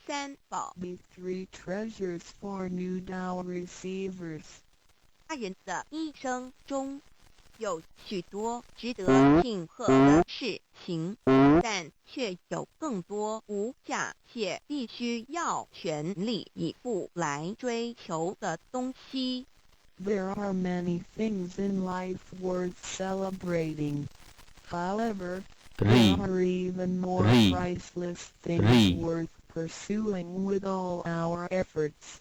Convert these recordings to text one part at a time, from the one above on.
三宝 The three treasures for new Tao receivers. 他人的一生中有许多值得庆贺的事情，但却有更多无价且必须要全力以赴来追求的东西。There are many things in life worth celebrating. However, there are even more priceless things worth pursuing with all our efforts.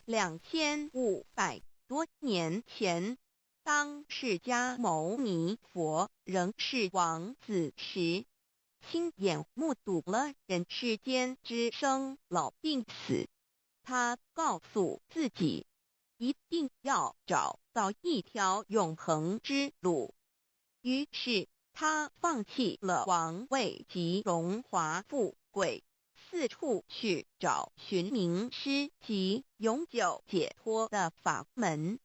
2500多年前，当释迦牟尼佛仍是王子时，亲眼目睹了人世间之生老病死。他告诉自己，一定要找到一条永恒之路。于是他放弃了王位及荣华富贵，四处去找寻名师及永久解脱的法门。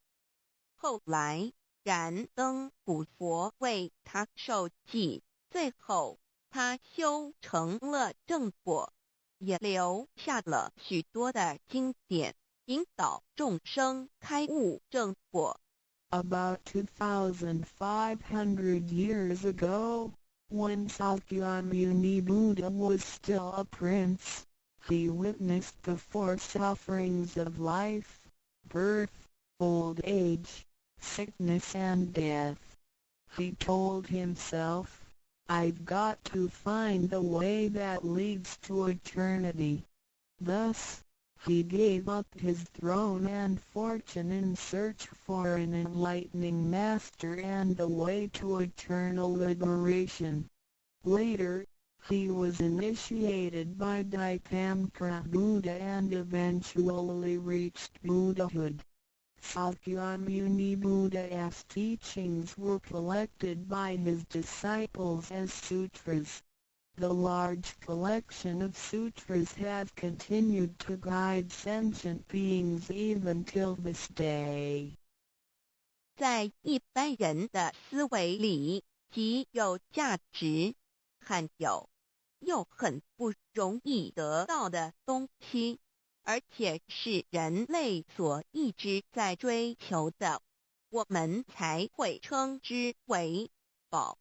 后来燃灯古佛为他受记，最后他修成了正果，也留下了许多的经典，引导众生开悟正果。About 2,500 years ago, when Sakyamuni Buddha was still a prince, he witnessed the four sufferings of life: birth, old age, sickness and death. He told himself, "I've got to find the way that leads to eternity." Thus, he gave up his throne and fortune in search for an enlightening master and a way to eternal liberation. Later, he was initiated by Daikamkara Buddha and eventually reached Buddhahood. Sakyamuni Buddha's teachings were collected by his disciples as sutras. The large collection of sutras has continued to guide sentient beings even till this day. 在一般人的思维里，极有价值、罕有又很不容易得到的东西，而且是人类所一直在追求的，我们才会称之为宝。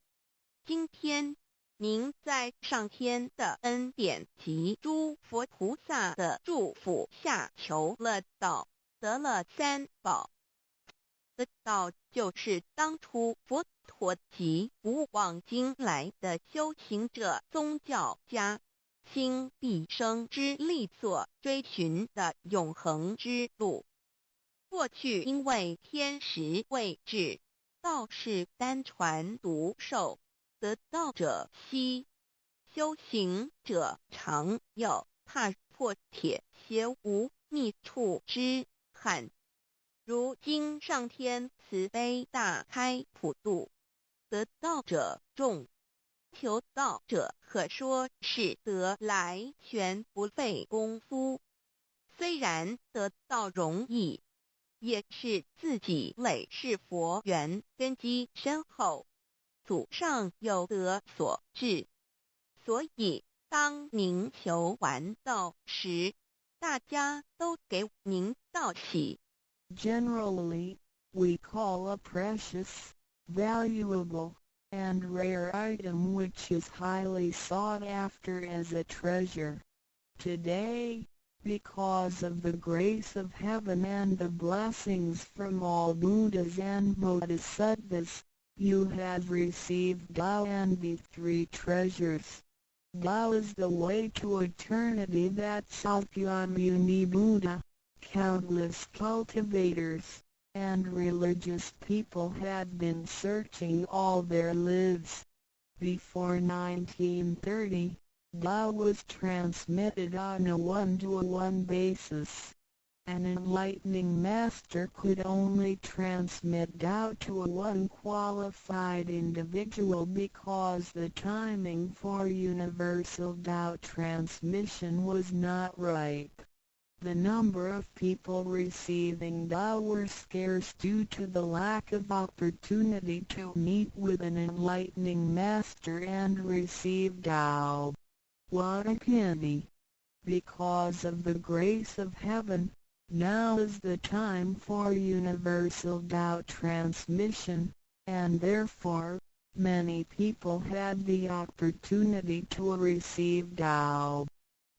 今天您在上天的恩典及诸佛菩萨的祝福下求了道，得了三宝。得道就是当初佛陀及古往今来的修行者、宗教家倾毕生之力所追寻的永恒之路。过去因为天时未至，道是单传独授，得道者稀，修行者常有，踏破铁鞋无觅处之憾。如今上天慈悲大开普渡，得道者众，求道者可说是得来全不费功夫。虽然得道容易，也是自己累世佛缘根基深厚，祖上有德所致。所以当您求完道时，大家都给您道喜。Generally, we call a precious, valuable, and rare item which is highly sought after as a treasure. Today, because of the grace of heaven and the blessings from all Buddhas and Bodhisattvas, you have received Tao and the three treasures. Tao is the way to eternity that Sakyamuni Buddha, countless cultivators, and religious people had been searching all their lives. Before 1930, Tao was transmitted on a one-to-one basis. An enlightening master could only transmit Tao to one qualified individual because the timing for universal Tao transmission was not ripe. The number of people receiving Tao were scarce due to the lack of opportunity to meet with an enlightening master and receive Tao. What a pity! Because of the grace of heaven, now is the time for universal Tao transmission, and therefore, many people had the opportunity to receive Tao.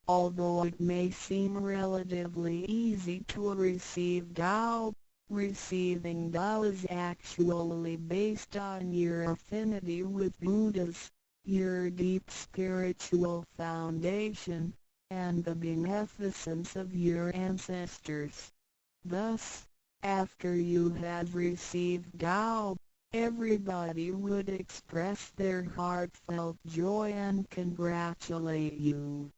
Although it may seem relatively easy to receive Tao, receiving Tao is actually based on your affinity with Buddhas, your deep spiritual foundation, and the beneficence of your ancestors. Thus, after you had received Tao, everybody would express their heartfelt joy and congratulate you.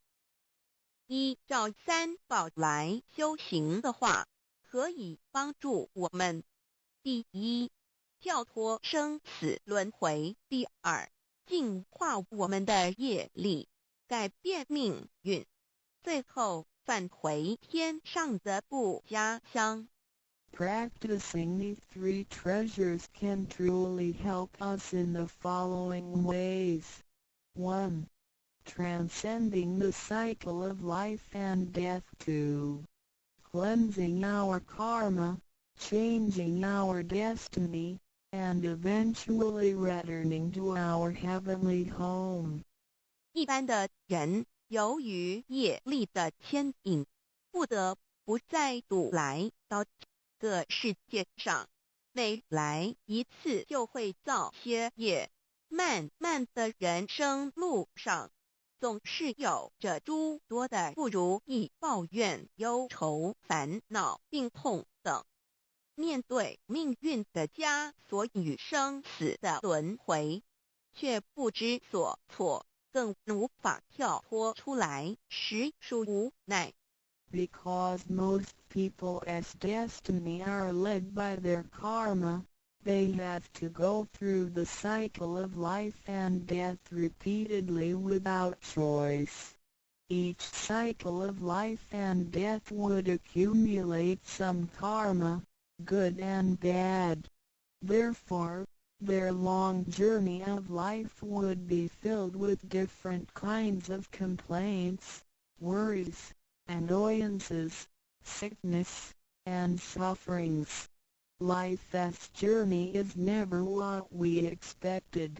依照三宝来修行的话，可以帮助我们：第一，跳脱生死轮回；第二，净化我们的业力，改变命运；最后返回天上的不家乡。Practicing these three treasures can truly help us in the following ways. 1. Transcending the cycle of life and death. 2. Cleansing our karma, changing our destiny, and eventually returning to our heavenly home. 一般的人由于业力的牵引，不得不再度来到这个世界上，每来一次就会造些业，漫漫的人生路上，总是有着诸多的不如意、抱怨、忧愁、烦恼、病痛等。面对命运的枷锁与生死的轮回，却不知所措，更无法跳脱出来，实属无奈。Because most people as destiny are led by their karma, they have to go through the cycle of life and death repeatedly without choice. Each cycle of life and death would accumulate some karma, good and bad. Therefore, their long journey of life would be filled with different kinds of complaints, worries, annoyances, sickness, and sufferings. Life's journey is never what we expected.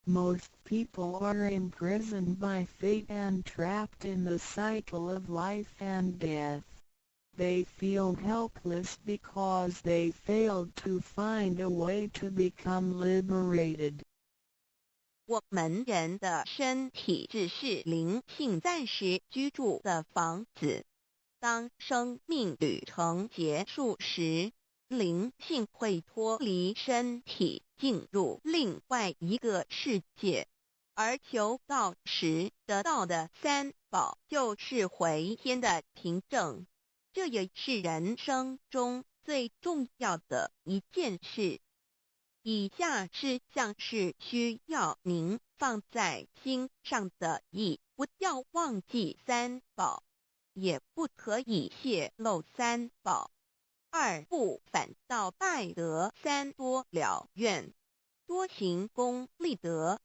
Most people are imprisoned by fate and trapped in the cycle of life and death. They feel helpless because they failed to find a way to become liberated. 我们人的身体只是灵性暂时居住的房子，当生命旅程结束时，灵性会脱离身体，进入另外一个世界，而求道时得到的三宝就是回天的凭证。这也是人生中最重要的一件事。以下是像是需要您放在心上的意：不要忘记三宝，也不可以泄露三宝。二不反倒败德，三多了愿，多行功立德，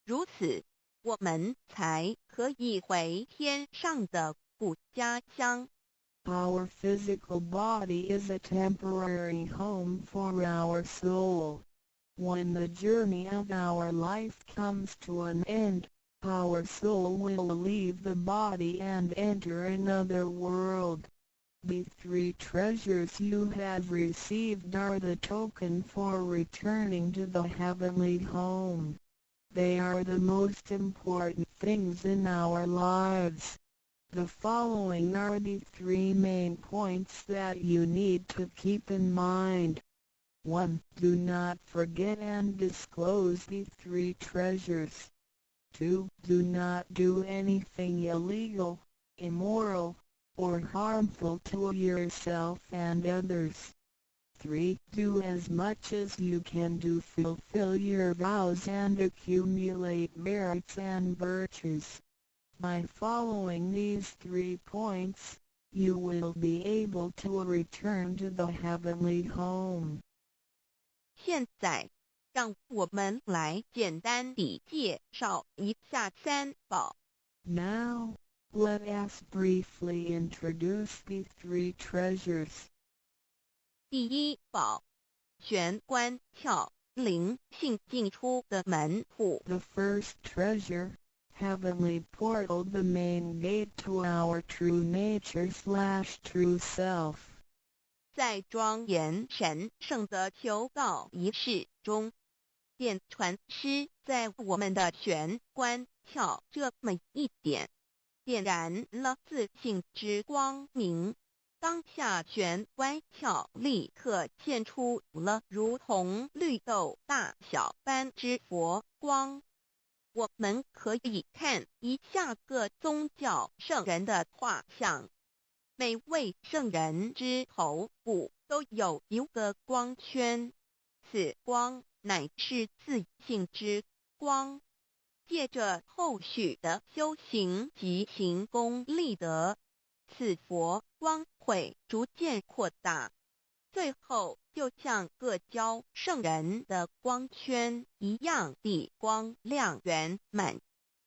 如此我们才可以回天上的故家乡。Our physical body is a temporary home for our soul. When the journey of our life comes to an end, our soul will leave the body and enter another world. The three treasures you have received are the token for returning to the heavenly home. They are the most important things in our lives. The following are the three main points that you need to keep in mind. 1. Do not forget and disclose the three treasures. 2. Do not do anything illegal, immoral, or harmful to yourself and others. 3. Do as much as you can to fulfill your vows and accumulate merits and virtues. By following these 3 points, you will be able to return to the heavenly home. 现在，让我们来简单地介绍一下三宝。Now, Let us briefly introduce the three treasures. 第一宝，玄关窍，灵性进出的门户。 The first treasure, heavenly portal, the main gate to our true nature/true self. 在庄严神圣的求道仪式中，电传师在我们的玄关窍这么一点，点燃了自信之光明。当下玄关窍立刻现出了如同绿豆大小般之佛光。我们可以看一下各宗教圣人的画像，每位圣人之头部都有一个光圈，此光乃是自信之光。借着后续的修行及行功立德，此佛光会逐渐扩大，最后就像各教圣人的光圈一样地光亮圆满。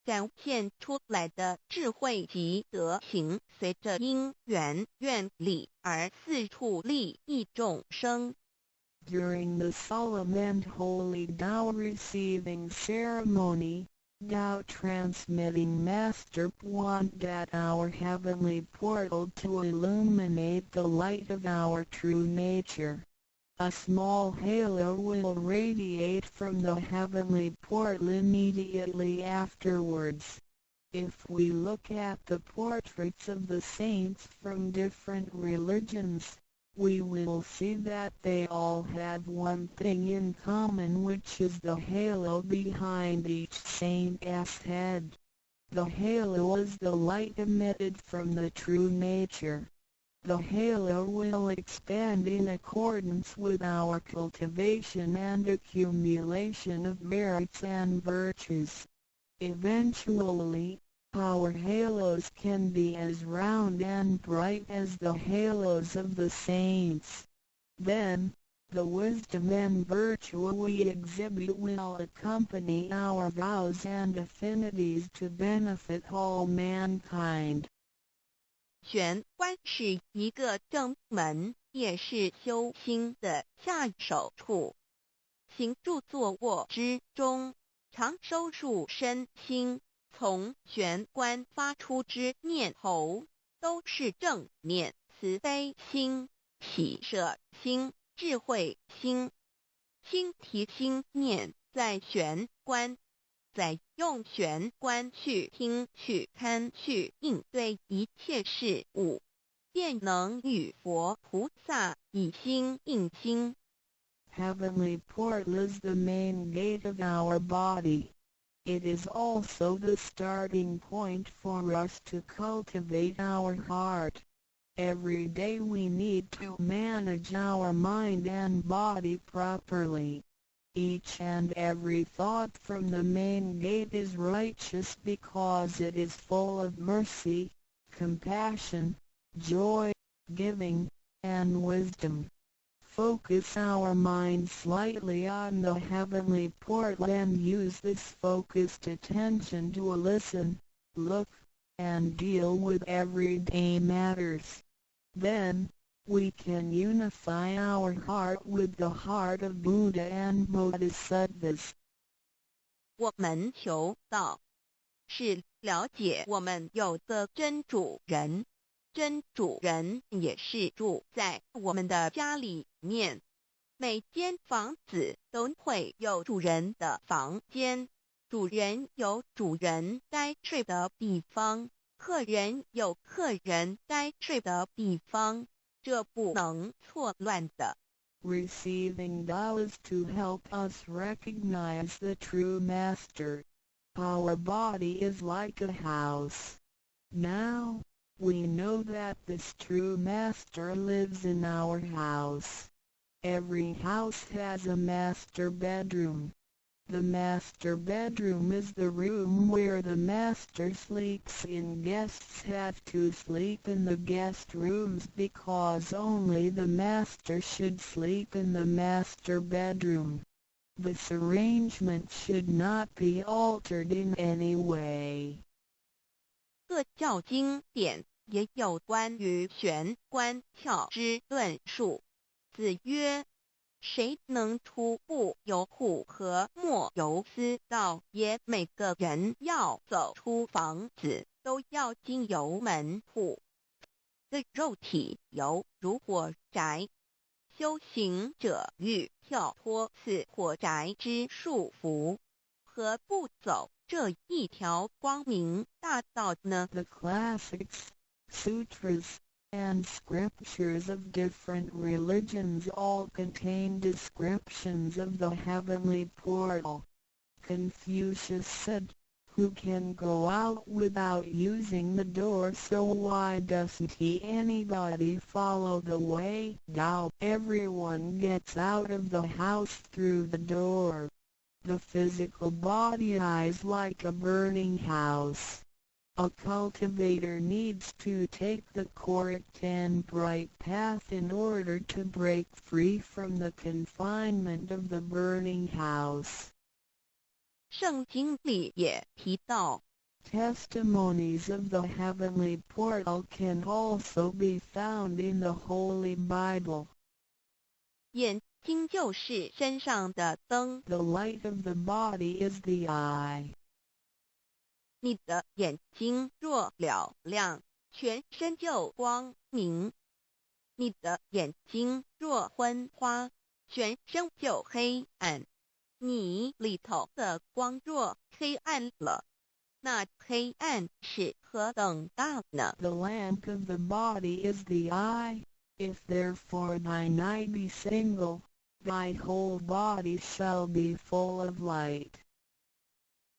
展现出来的智慧及德行，随着因缘愿力而四处利益众生。 During the solemn and holy Tao receiving ceremony, Tao transmitting Master pointed at our heavenly portal to illuminate the light of our true nature. A small halo will radiate from the heavenly portal immediately afterwards. If we look at the portraits of the saints from different religions, we will see that they all had one thing in common, which is the halo behind each saint's head. The halo is the light emitted from the true nature. The halo will expand in accordance with our cultivation and accumulation of merits and virtues. Eventually, our halos can be as round and bright as the halos of the saints. Then, the wisdom and virtue we exhibit will accompany our vows and affinities to benefit all mankind. 玄关是一个正门，也是修心的下手处。行住坐卧之中，常收束身心，从玄关发出之念头，都是正念、慈悲心、喜舍心、智慧心。心提心念在玄关，再用玄关去听、去看、去应对一切事物，便能与佛菩萨以心应心。 Heavenly portal is the main gate of our body. It is also the starting point for us to cultivate our heart. Every day we need to manage our mind and body properly. Each and every thought from the main gate is righteous because it is full of mercy, compassion, joy, giving, and wisdom. Focus our mind slightly on the heavenly portal and use this focused attention to listen, look, and deal with everyday matters. Then, we can unify our heart with the heart of Buddha and Bodhisattvas. 我们求道，是了解我们有的真主人。真主人也是住在我们的家里面，每间房子都会有主人的房间，主人有主人该睡的地方，客人有客人该睡的地方，这不能错乱的。 Receiving Tao is to help us recognize the true Master. Our body is like a house. Now, we know that this true Master lives in our house. Every house has a master bedroom. The master bedroom is the room where the master sleeps in. Guests have to sleep in the guest rooms because only the master should sleep in the master bedroom. This arrangement should not be altered in any way. 各教经典也有关于玄关窍之论述。子曰：谁能出不由户和莫由私道也？每个人要走出房子，都要经由门户。的肉体犹如火宅，修行者欲跳脱此火宅之束缚，何不走这一条光明大道呢？ The classics, sutras, and scriptures of different religions all contain descriptions of the heavenly portal. Confucius said, "Who can go out without using the door, so why doesn't anybody follow the way? Now everyone gets out of the house through the door. The physical body is like a burning house. A cultivator needs to take the correct and bright path in order to break free from the confinement of the burning house." 圣经里也提到 Testimonies of the heavenly portal can also be found in the Holy Bible. 眼睛就是身上的灯， The light of the body is the eye. 你的眼睛若嘹亮，全身就光明；你的眼睛若昏花，全身就黑暗。你里头的光若黑暗了，那黑暗是何等大呢？ The lamp of the body is the eye. If therefore thine eye be single, thy whole body shall be full of light.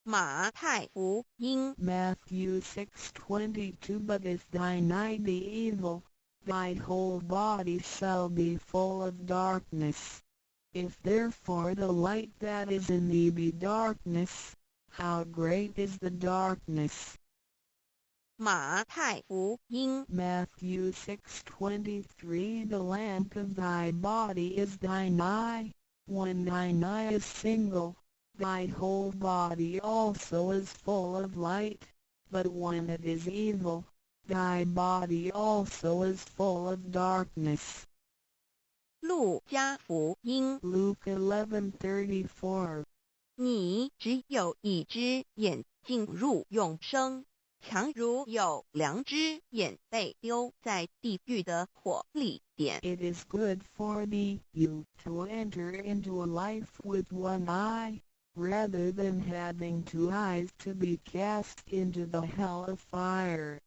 马太福音 Matthew 6:22 But if thine eye be evil, thy whole body shall be full of darkness. If therefore the light that is in thee be darkness, how great is the darkness? 马太福音 Matthew 6:23 The lamp of thy body is thine eye. When thine eye is single, thy whole body also is full of light. But when it is evil, thy body also is full of darkness. 路加福音 Luke 11:34你只有一只眼进入永生，强如有两只眼被丢在地狱的火里点。 It is good for thee, you, to enter into a life with one eye, rather than having two eyes to be cast into the hell of fire.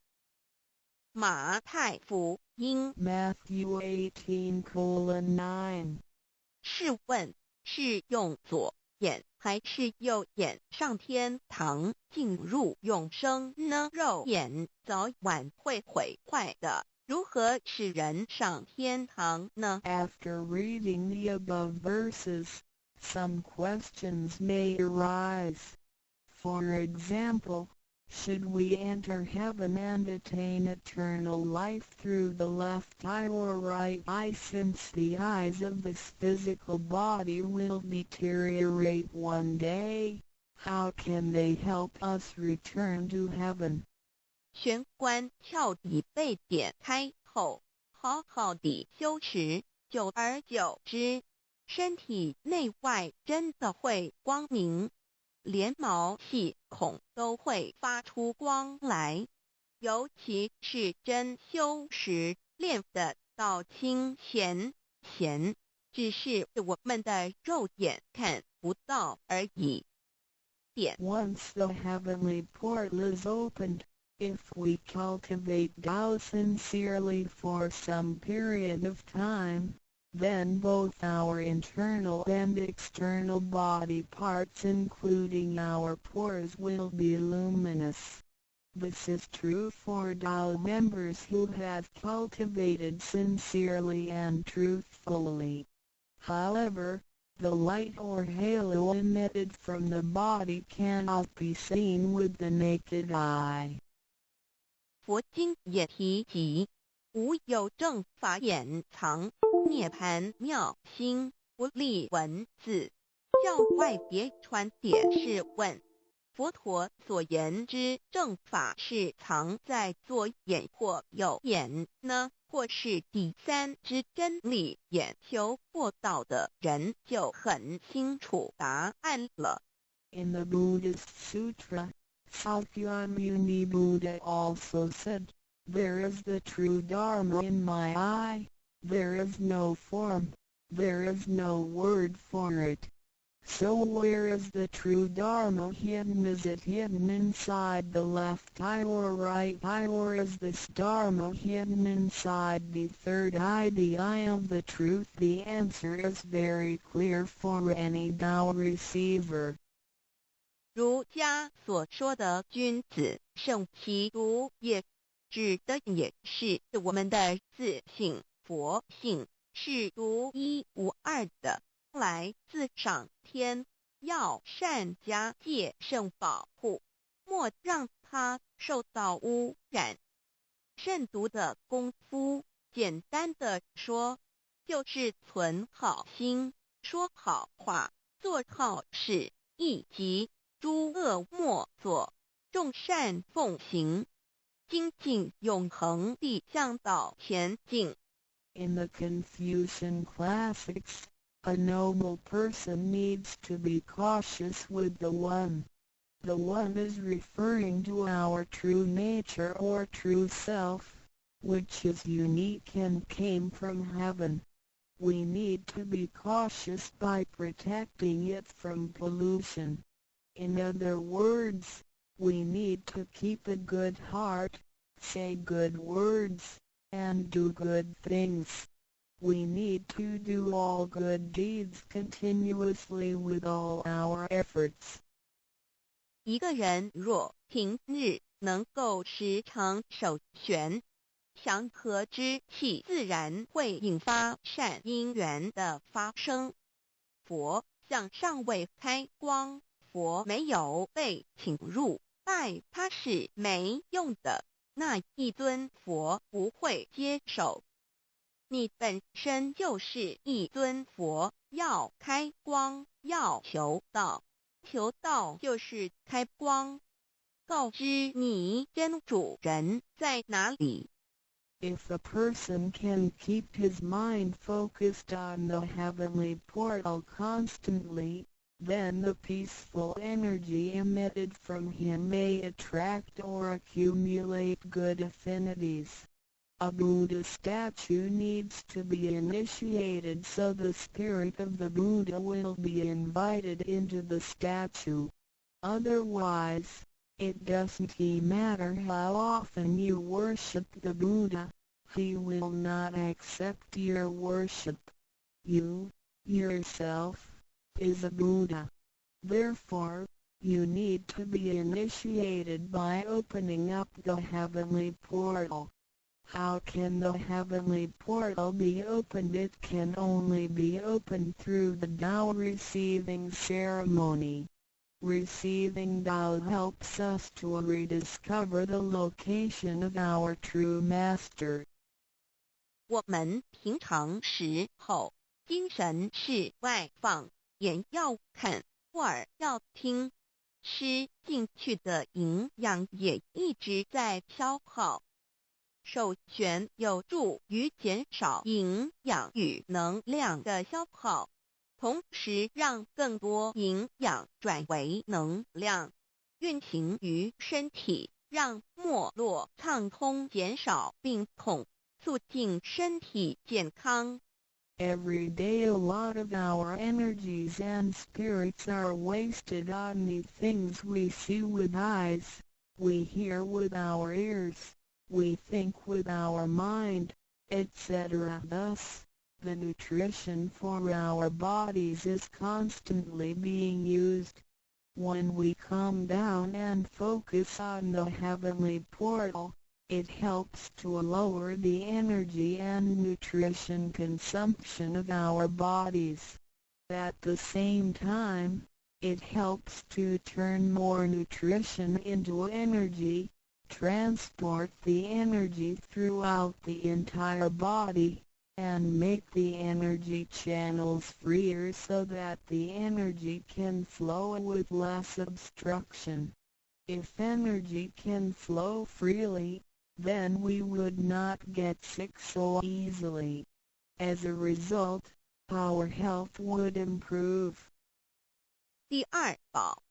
马太福音 Matthew 18:9试问是用左眼还是右眼上天堂进入永生呢？肉眼早晚会毁坏的，如何使人上天堂呢？ After reading the above verses, some questions may arise. For example, should we enter heaven and attain eternal life through the left eye or right eye, since the eyes of this physical body will deteriorate one day? How can they help us return to heaven? 玄关窍已被点开后，好好地修持，久而久之，身体内外真的会光明，连毛细孔都会发出光来。尤其是真修持练的到清闲，只是我们的肉眼看不到而已。点 Once the heavenly portal is opened, if we cultivate Tao sincerely for some period of time, then both our internal and external body parts including our pores will be luminous. This is true for Tao members who have cultivated sincerely and truthfully. However, the light or halo emitted from the body cannot be seen with the naked eye. 佛经也提及，无有正法掩藏，涅盘妙心，不立文字，教外别传点是问，佛陀所言之正法是藏在左眼或右眼呢，或是第三之真理，研究过道的人就很清楚答案了。In the Buddhist Sutra, Sakyamuni Buddha also said, "There is the true Dharma in my eye, there is no form, there is no word for it." So where is the true Dharma hidden? Is it hidden inside the left eye or right eye, or is this Dharma hidden inside the third eye, the eye of the truth? The answer is very clear for any Tao receiver. 儒家所说的君子圣其独也，指的也是我们的自性佛性，是独一无二的，来自上天，要善加戒慎保护，莫让它受到污染。慎独的功夫，简单的说，就是存好心，说好话，做好事，以及诸恶莫作，众善奉行，精进永恒地向导前进。In the Confucian classics, a noble person needs to be cautious with the One. The One is referring to our true nature or true self, which is unique and came from heaven. We need to be cautious by protecting it from pollution. In other words, we need to keep a good heart, say good words, and do good things. We need to do all good deeds continuously with all our efforts. 一个人若平日能够时常守玄，祥和之气自然会引发善因缘的发生。佛像尚未开光，佛没有被请入，拜他是没用的，那一尊佛不会接受。你本身就是一尊佛，要开光，要求道，求道就是开光，告知你真主人在哪里。If a person can keep his mind focused on the heavenly portal constantly, then the peaceful energy emitted from him may attract or accumulate good affinities. A Buddha statue needs to be initiated so the spirit of the Buddha will be invited into the statue. Otherwise, it doesn't matter how often you worship the Buddha, he will not accept your worship. You, yourself, is a Buddha. Therefore, you need to be initiated by opening up the heavenly portal. How can the heavenly portal be opened? It can only be opened through the Tao receiving ceremony. Receiving Tao helps us to rediscover the location of our true master. 我们平常时候，精神是外放，眼要看，耳要听，吃进去的营养也一直在消耗。守玄有助于减少营养与能量的消耗，同时让更多营养转为能量，运行于身体，让脉络畅通，减少病痛，促进身体健康。Every day a lot of our energies and spirits are wasted on the things we see with eyes, we hear with our ears, we think with our mind, etc. Thus, the nutrition for our bodies is constantly being used. When we calm down and focus on the heavenly portal, it helps to lower the energy and nutrition consumption of our bodies. At the same time, it helps to turn more nutrition into energy, transport the energy throughout the entire body, and make the energy channels freer so that the energy can flow with less obstruction. If energy can flow freely, then we would not get sick so easily. As a result, our health would improve. 第二宝，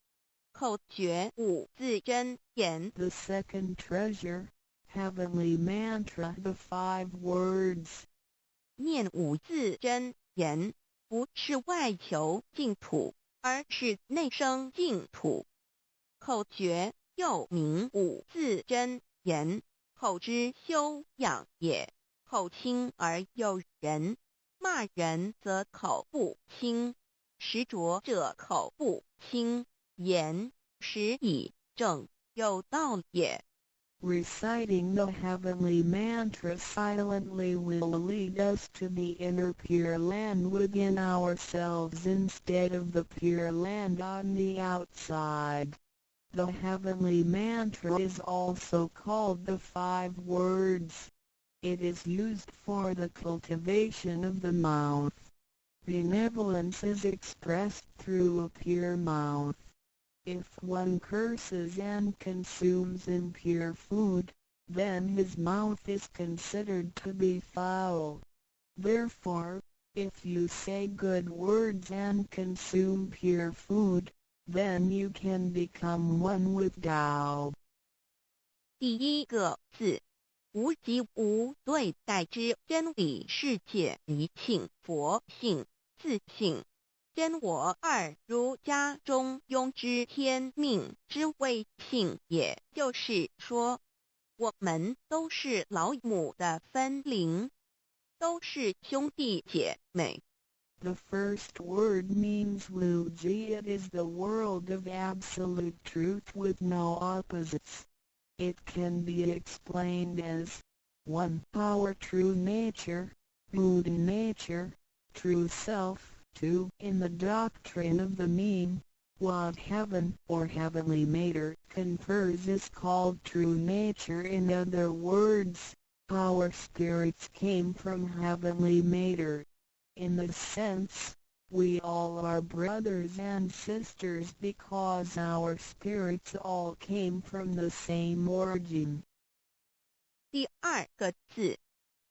口诀五字真言。 The second treasure, heavenly mantra, the 5 words. 念五字真言，不是外求净土，而是内生净土。口诀又名五字真言，口之修养也。口轻而诱人，骂人则口不轻，实着者口不轻，言实以正，有道也。 Reciting the heavenly mantra silently will lead us to the inner Pure Land within ourselves instead of the Pure Land on the outside. The heavenly mantra is also called the 5 words. It is used for the cultivation of the mouth. Benevolence is expressed through a pure mouth. If one curses and consumes impure food, then his mouth is considered to be foul. Therefore, if you say good words and consume pure food, then you can become one with Tao. 第一个字，无即无对待之真理世界一性佛性自性。真我二儒家中庸之天命之谓性，也就是说，我们都是老母的分灵，都是兄弟姐妹。 The first word means Wuji. It is the world of absolute truth with no opposites. It can be explained as 1. Our true nature, Buddha nature, true self. 2. In the doctrine of the mean, what heaven or heavenly matter confers is called true nature. In other words, our spirits came from heavenly matter. In this sense, we all are brothers and sisters because our spirits all came from the same origin. 第二个字，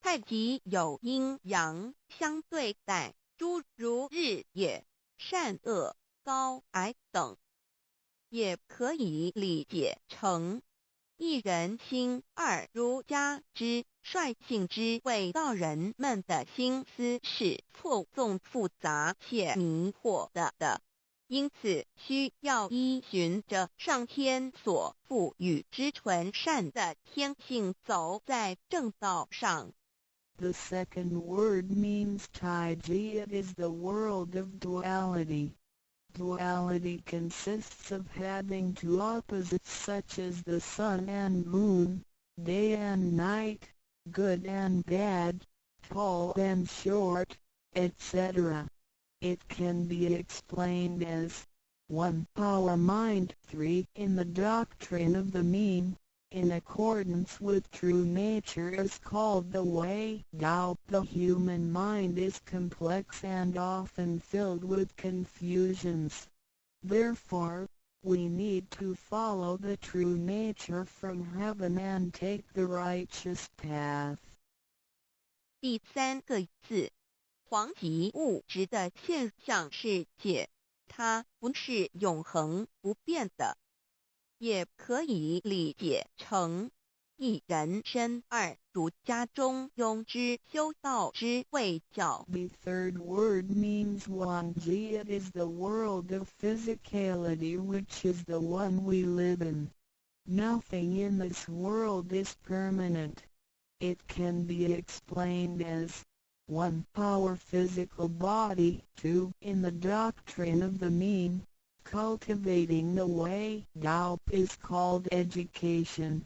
太极有阴阳相对待，诸如日也，善恶高矮等，也可以理解成一人心二儒家之率性之谓道人们的心思是错综复杂且迷惑的，因此需要依循着上天所赋予之纯善的天性走在正道上。 The second word means Taiji. It is the world of duality. Duality consists of having 2 opposites such as the sun and moon, day and night, good and bad, tall and short, etc. It can be explained as 1. Our mind. 3. In the doctrine of the mean, in accordance with true nature is called the way Tao. The human mind is complex and often filled with confusions. Therefore, we need to follow the true nature from heaven and take the righteous path. 第三个字，黄极物质的现象世界，它不是永恒不变的。 也可以理解成一人身二儒家中庸之修道之谓教。 The third word means Wangji. It is the world of physicality, which is the one we live in. Nothing in this world is permanent. It can be explained as 1. Our physical body. 2. In the doctrine of the mean, cultivating the way Tao is called education.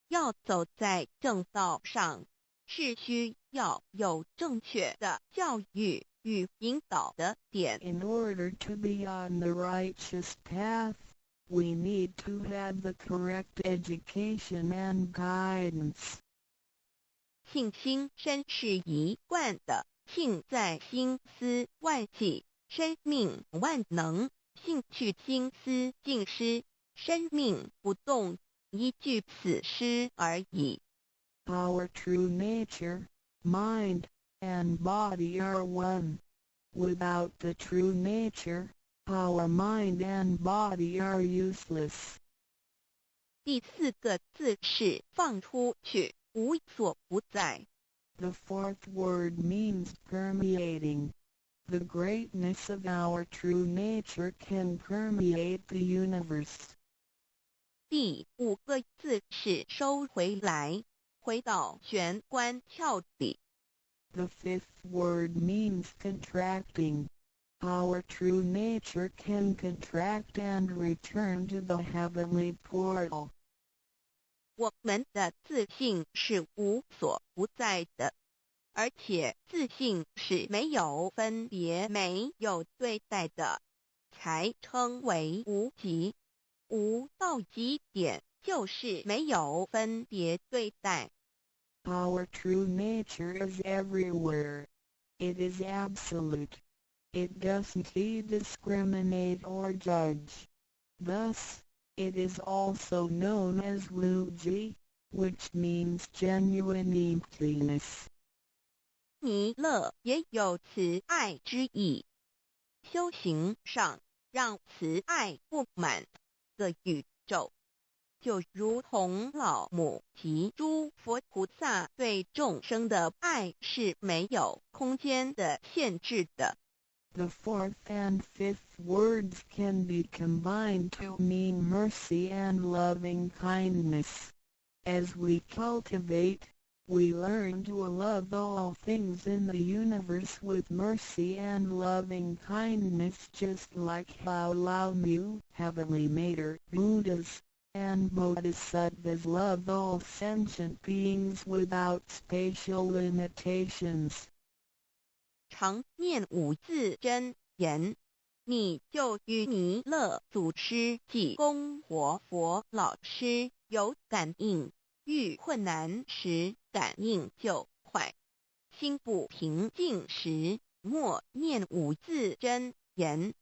要走在正道上，是需要有正确的教育与引导的点。 In order to be on the righteous path, we need to have the correct education and guidance. 性心身是一贯的，性在心思万计，生命万能，性去心思尽失，生命不动，一句此诗而已。Our true nature, mind, and body are one. Without the true nature, our mind and body are useless. 第4个字是放出去，无所不在。The fourth word means permeating. The greatness of our true nature can permeate the universe. 第5个字是收回来，回到玄关窍里。The fifth word means contracting. Our true nature can contract and return to the heavenly portal. 我们的自信是无所不在的，而且自信是没有分别、没有对待的，才称为无极。无到极点就是没有分别对待。Our true nature is everywhere. It is absolute. It doesn't discriminate or judge. Thus, it is also known as Wuji, which means genuine emptiness. 弥勒也有慈爱之意，修行上让慈爱布满个宇宙，就如同老母及诸佛菩萨对众生的爱是没有空间的限制的。The fourth and fifth words can be combined to mean mercy and loving kindness. As we cultivate, we learn to love all things in the universe with mercy and loving kindness, just like how Lao Mu, Heavenly Mater, Buddhas, and Bodhisattvas love all sentient beings without spatial limitations. 常念5字真言，你就与弥勒祖师及供活佛老师有感应，遇困难时感应就快，心不平静时默念5字真言，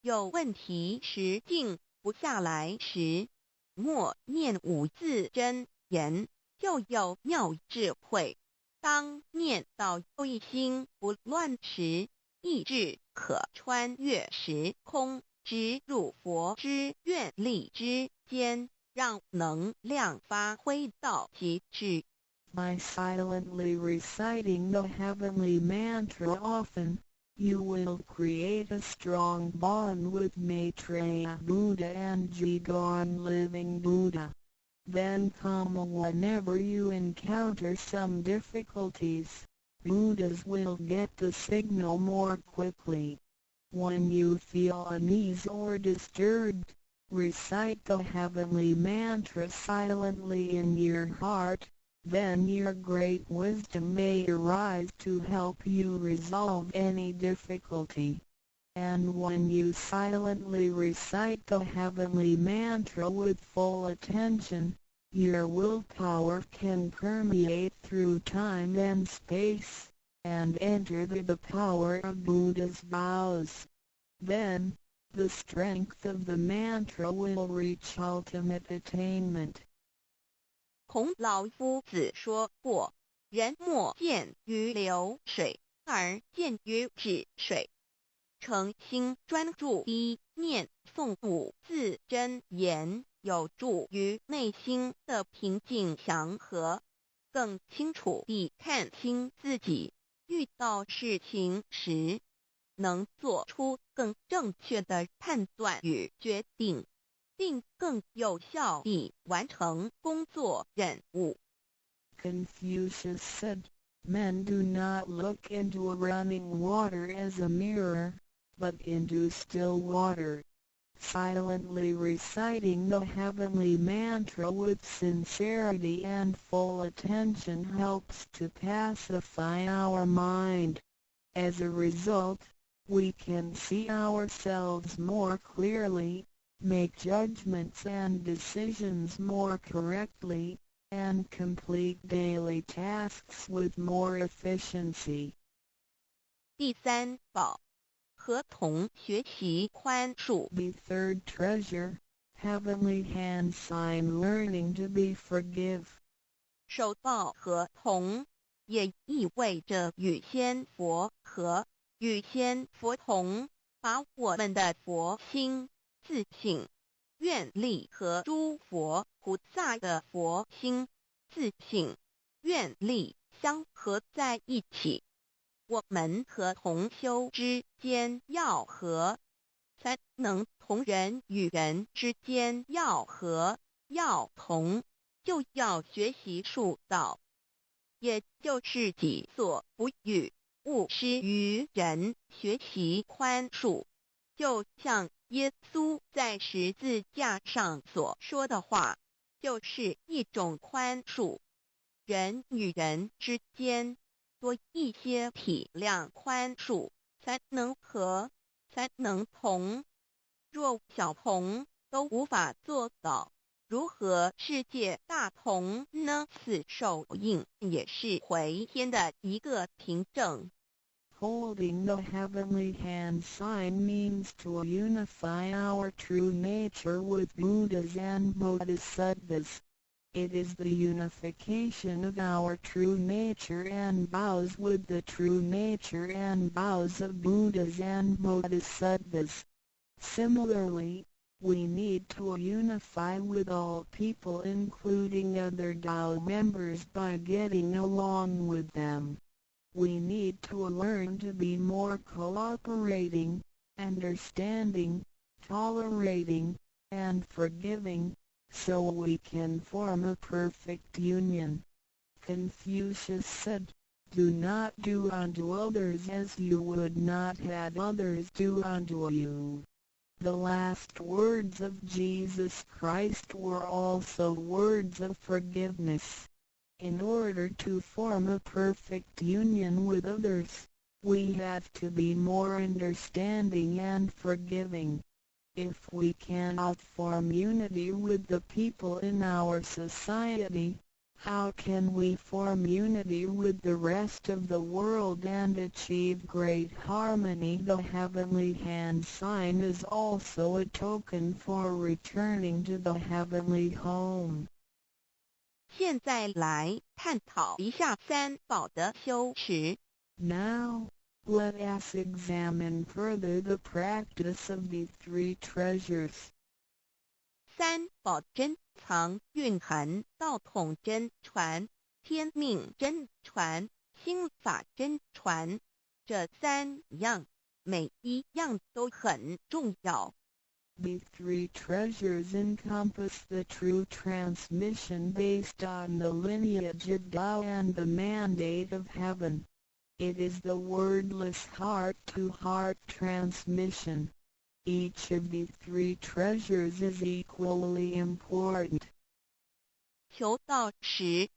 有问题时静不下来时默念5字真言，就有妙智慧。当念到一心不乱时，意志可穿越时空，直入佛之愿力之间，让能量发挥到极致。By silently reciting the heavenly mantra often, you will create a strong bond with Maitreya Buddha and Jigon Living Buddha. Then come whenever you encounter some difficulties, Buddhas will get the signal more quickly. When you feel uneasy or disturbed, recite the heavenly mantra silently in your heart, then your great wisdom may arise to help you resolve any difficulty. And when you silently recite the heavenly mantra with full attention, your willpower can permeate through time and space, and enter the power of Buddha's vows. Then, the strength of the mantra will reach ultimate attainment. 孔老夫子说过，人莫见于流水，而见于止水。诚心专注一念诵5字真言，有助于内心的平静祥和，更清楚地看清自己，遇到事情时能做出更正确的判断与决定，并更有效地完成工作任务。Confucius said, "Men do not look into running water as a mirror, but into still water." Silently reciting the heavenly mantra with sincerity and full attention helps to pacify our mind. As a result, we can see ourselves more clearly, make judgments and decisions more correctly, and complete daily tasks with more efficiency. 第三宝，和同学习宽恕。The third treasure, heavenly hand sign learning to be forgive. 受报和同也意味着与仙佛和，与仙佛同，把我们的佛心、自信、愿力和诸佛菩萨的佛心、自信、愿力相合在一起。我们和同修之间要和，才能同人与人之间要和要同，就要学习术道，也就是己所不欲，勿施于人，学习宽恕。就像耶稣在十字架上所说的话，就是一种宽恕。人与人之间多一些体谅宽恕，才能和，才能同。若小同都无法做到，如何世界大同呢？此手印也是回天的一个凭证。Holding the heavenly hand sign means to unify our true nature with Buddhas and Bodhisattvas. It is the unification of our true nature and vows with the true nature and vows of Buddhas and Bodhisattvas. Similarly, we need to unify with all people including other Tao members by getting along with them. We need to learn to be more cooperating, understanding, tolerating, and forgiving, so we can form a perfect union. Confucius said, "Do not do unto others as you would not have others do unto you." The last words of Jesus Christ were also words of forgiveness. In order to form a perfect union with others, we have to be more understanding and forgiving. If we cannot form unity with the people in our society, how can we form unity with the rest of the world and achieve great harmony? The heavenly hand sign is also a token for returning to the heavenly home. 现在来探讨一下三宝的修持。Now, let us examine further the practice of the three treasures. 三宝珍藏蕴含道统真传、天命真传、心法真传，这三样，每一样都很重要。The three treasures encompass the true transmission based on the lineage of Tao and the mandate of heaven. It is the wordless heart-to-heart transmission. Each of the three treasures is equally important. 求道时，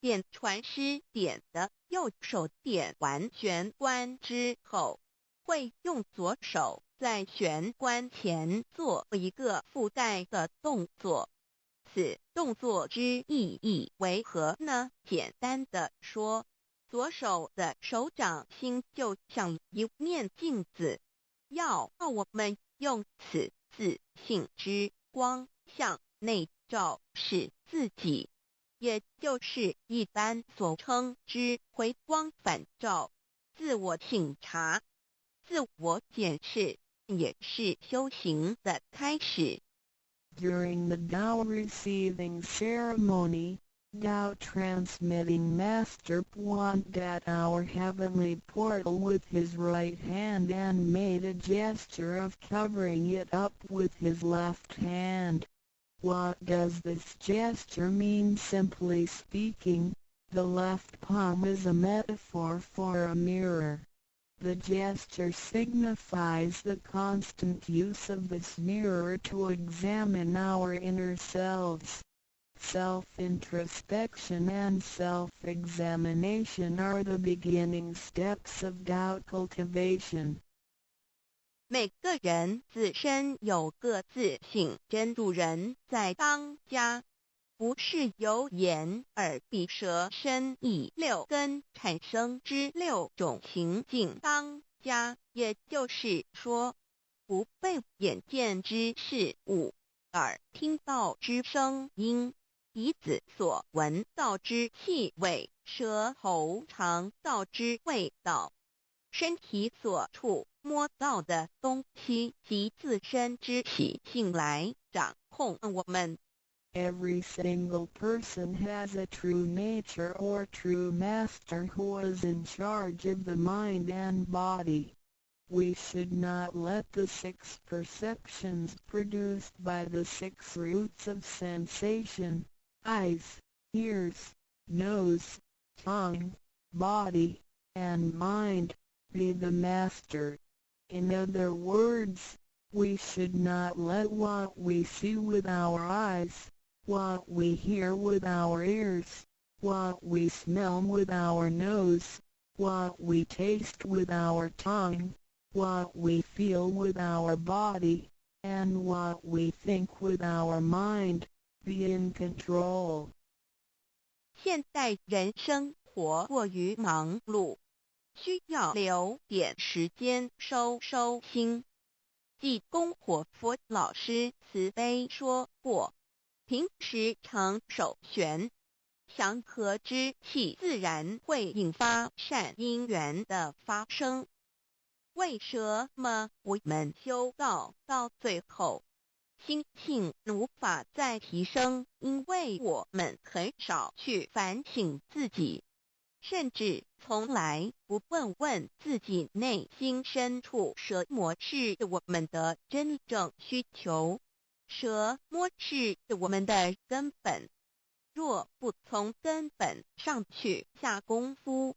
点传师点的右手点完玄关之后，会用左手在玄关前做一个附带的动作。此动作之意义为何呢？简单的说，左手的手掌心就像一面镜子，要我们用此自信之光向内照视自己，也就是一般所称之回光返照，自我省察、自我检视，也是修行的开始。During the Tao receiving ceremony, Tao transmitting Master pointed at our heavenly portal with his right hand and made a gesture of covering it up with his left hand. What does this gesture mean? Simply speaking, the left palm is a metaphor for a mirror. The gesture signifies the constant use of this mirror to examine our inner selves. Self-introspection and self-examination are the beginning steps of Tao cultivation. 每个人自身有个自性真主人在当家，不是由眼、耳、鼻、舌、身、意六根产生之六种情境当家，也就是说，不被眼见之事物、耳听到之声音、鼻子所闻到之气味、舌头尝到之味道、身体所触摸到的东西及自身之习性来掌控我们。Every single person has a true nature or true master who is in charge of the mind and body. We should not let the 6 perceptions produced by the 6 roots of sensation, eyes, ears, nose, tongue, body, and mind, be the master. In other words, we should not let what we see with our eyes, what we hear with our ears, what we smell with our nose, what we taste with our tongue, what we feel with our body, and what we think with our mind, be in control. 现代人生活过于忙碌，需要留点时间收心。济公活佛老师慈悲说过，平时常手旋祥和之气，自然会引发善因缘的发生。为什么我们修道到最后，心性无法再提升？因为我们很少去反省自己，甚至从来不问自己内心深处什么是我们的真正需求，什么是我们的根本。若不从根本上去下功夫，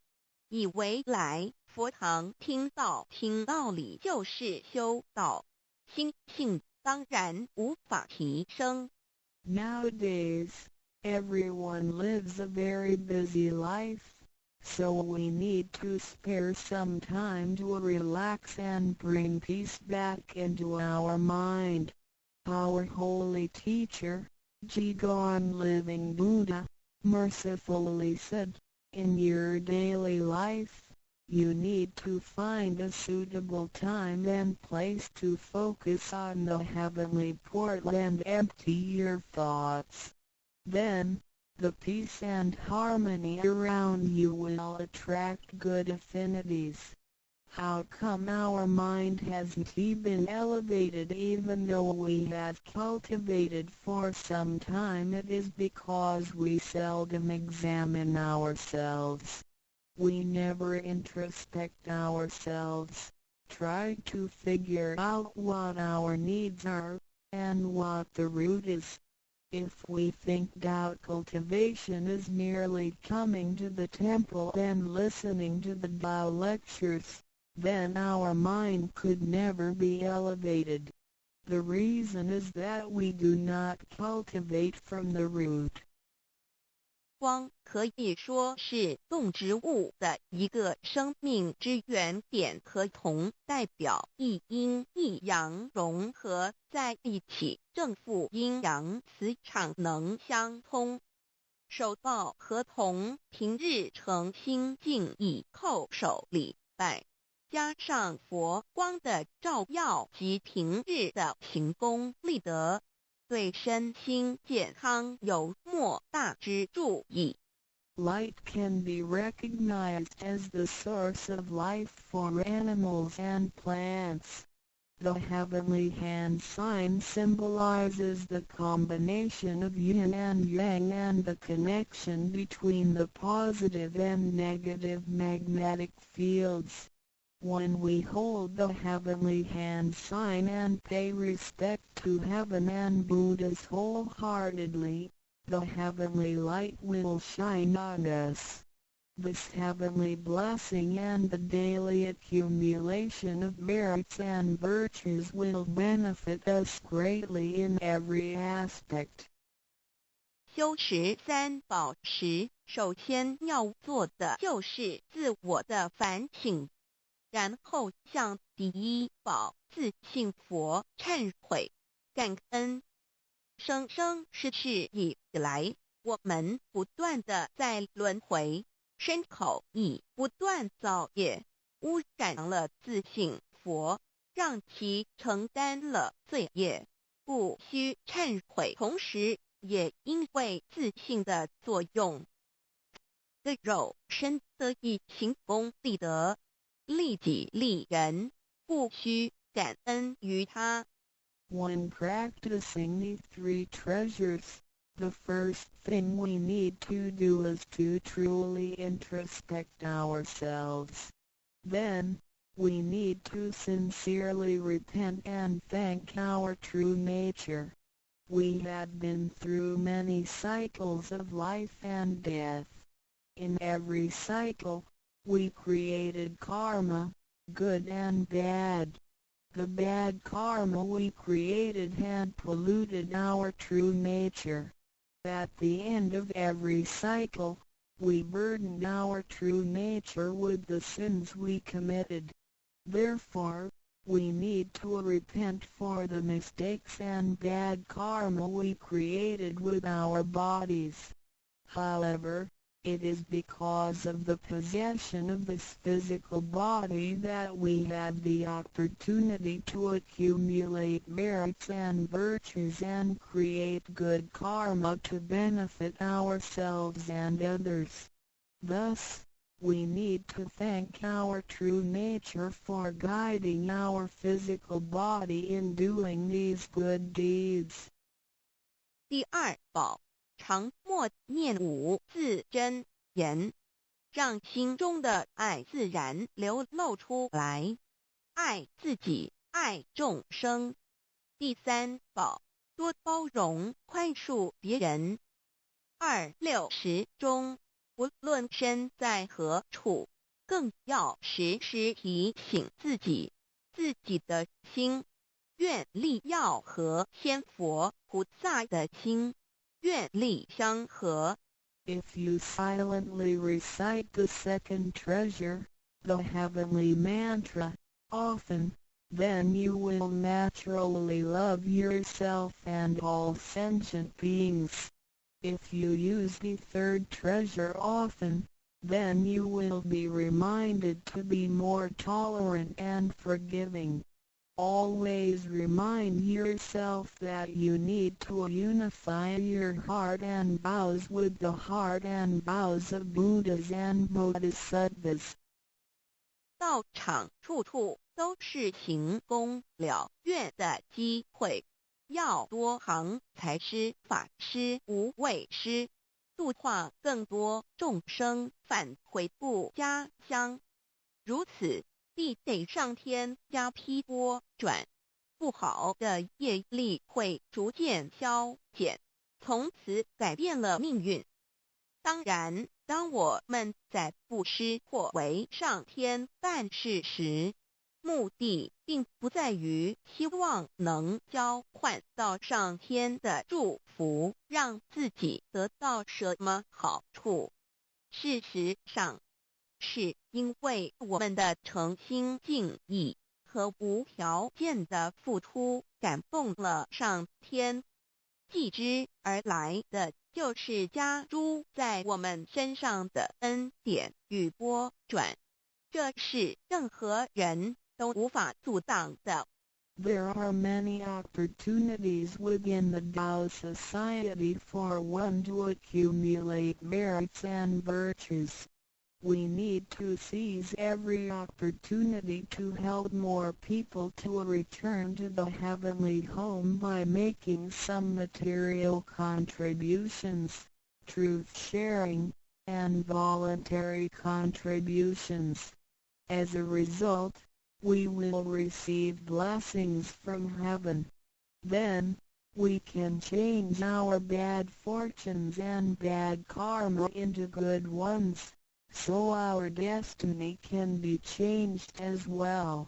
以为来佛堂听道理就是修道，心性当然无法提升。Nowadays, everyone lives a very busy life, so we need to spare some time to relax and bring peace back into our mind. Our holy teacher, Jigon Living Buddha, mercifully said, in your daily life, you need to find a suitable time and place to focus on the heavenly portal and empty your thoughts. Then, the peace and harmony around you will attract good affinities. How come our mind hasn't been elevated even though we have cultivated for some time? It is because we seldom examine ourselves. We never introspect ourselves, try to figure out what our needs are, and what the root is. If we think doubt cultivation is merely coming to the temple and listening to the Tao lectures, then our mind could never be elevated. The reason is that we do not cultivate from the root. 光可以说是动植物的一个生命之原点和铜代表一阴一阳融合在一起，正负阴阳磁场能相通。手抱和铜平日诚心敬意叩首礼拜，加上佛光的照耀及平日的行功立德，对身心健康有莫大之助益。Light can be recognized as the source of life for animals and plants. The heavenly hand sign symbolizes the combination of yin and yang and the connection between the positive and negative magnetic fields. When we hold the heavenly hand sign and pay respect to heaven and Buddhas wholeheartedly, the heavenly light will shine on us. This heavenly blessing and the daily accumulation of merits and virtues will benefit us greatly in every aspect. 修持三宝时，首先要做的就是自我的反省，然后向第一宝自信佛忏悔、感恩。生生世世以来，我们不断的在轮回，身口意不断造业，污染了自性佛，让其承担了罪业，故须忏悔。同时也因为自性的作用，的肉身得以行功立德，利己利人，故须感恩于他。When practicing these three treasures, the first thing we need to do is to truly introspect ourselves. Then, we need to sincerely repent and thank our true nature. We had been through many cycles of life and death. In every cycle, we created karma, good and bad. The bad karma we created had polluted our true nature. At the end of every cycle, we burdened our true nature with the sins we committed. Therefore, we need to repent for the mistakes and bad karma we created with our bodies. However, it is because of the possession of this physical body that we have the opportunity to accumulate merits and virtues and create good karma to benefit ourselves and others. Thus, we need to thank our true nature for guiding our physical body in doing these good deeds. 第二宝，常默念五字真言，让心中的爱自然流露出来，爱自己，爱众生。第三宝，多包容宽恕别人。260中，无论身在何处，更要时时提醒自己的心，愿力要和仙佛菩萨的心愿力相合。If you silently recite the second treasure, the heavenly mantra, often, then you will naturally love yourself and all sentient beings. If you use the third treasure often, then you will be reminded to be more tolerant and forgiving. Always remind yourself that you need to unify your heart and vows with the heart and vows of Buddhas and Bodhisattvas. 道场处处都是行功了愿的机会，要多行财施、法施、无畏施，度化更多众生返回不家乡。如此，必得上天加批拨转，不好的业力会逐渐消减，从此改变了命运。当然，当我们在布施或为上天办事时，目的并不在于希望能交换到上天的祝福，让自己得到什么好处。事实上，是因为我们的诚心敬意和无条件的付出感动了上天，继之而来的就是加诸在我们身上的恩典与波转，这是任何人都无法阻挡的。There are many opportunities within the Tao society for one to accumulate merits and virtues. We need to seize every opportunity to help more people to return to the heavenly home by making some material contributions, truth sharing, and voluntary contributions. As a result, we will receive blessings from heaven. Then, we can change our bad fortunes and bad karma into good ones, so our destiny can be changed as well.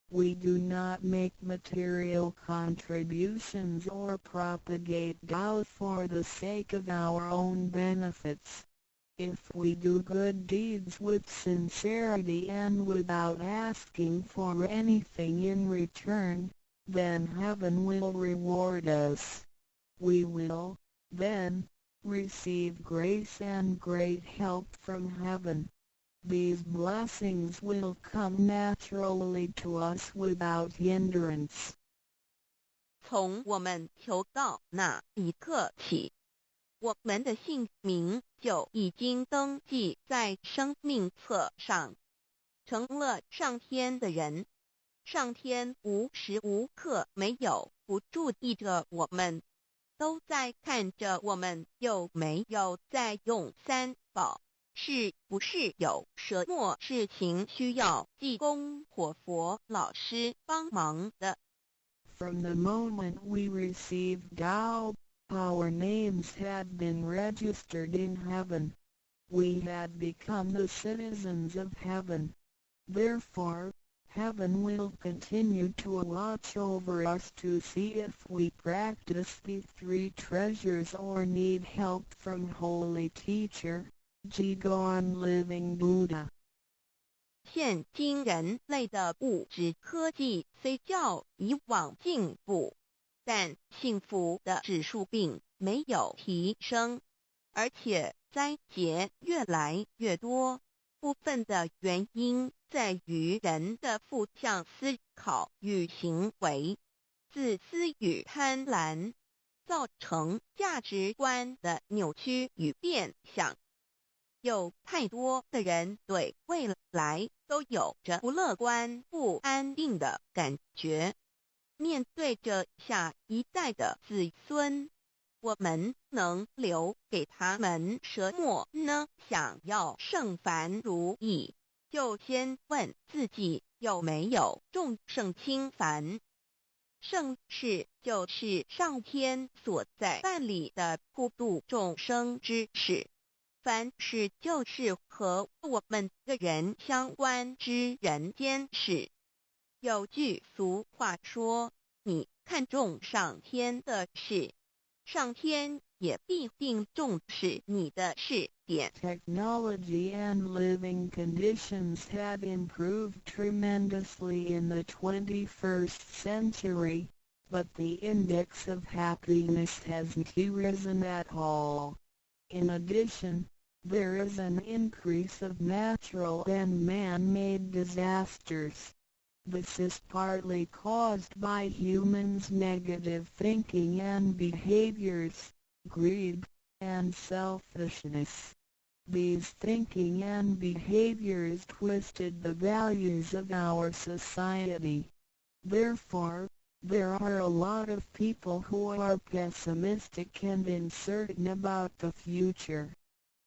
We do not make material contributions or propagate Tao for the sake of our own benefits. If we do good deeds with sincerity and without asking for anything in return, then heaven will reward us. We will, then, receive grace and great help from heaven. These blessings will come naturally to us without hindrance. 从我们求告那一刻起，我们的姓名就已经登记在生命册上，成了上天的人。上天无时无刻没有不注意着我们，都在看着我们有没有在用三宝，是不是有什么事情需要济公活佛老师帮忙的。From the moment we received Tao, our names had been registered in heaven. We had become the citizens of heaven. Therefore, heaven will continue to watch over us to see if we practice the three treasures or need help from Holy Teacher, Jigon Living Buddha. 现今人类的物质科技虽较以往进步，但幸福的指数并没有提升，而且灾劫越来越多。部分的原因在于人的负向思考与行为，自私与贪婪，造成价值观的扭曲与变相。有太多的人对未来都有着不乐观、不安定的感觉。面对着下一代的子孙，我们能留给他们什么呢？想要圣凡如意，就先问自己有没有众圣轻凡。圣事就是上天所在办理的普度众生之事。凡事就是和我们个人相关之人间事。有句俗话说，你看重上天的事，上天也必定重视你的事点。 Technology and living conditions have improved tremendously in the 21st century, but the index of happiness hasn't risen at all. In addition, there is an increase of natural and man-made disasters. This is partly caused by humans' negative thinking and behaviors, greed, and selfishness. These thinking and behaviors twisted the values of our society. Therefore, there are a lot of people who are pessimistic and uncertain about the future.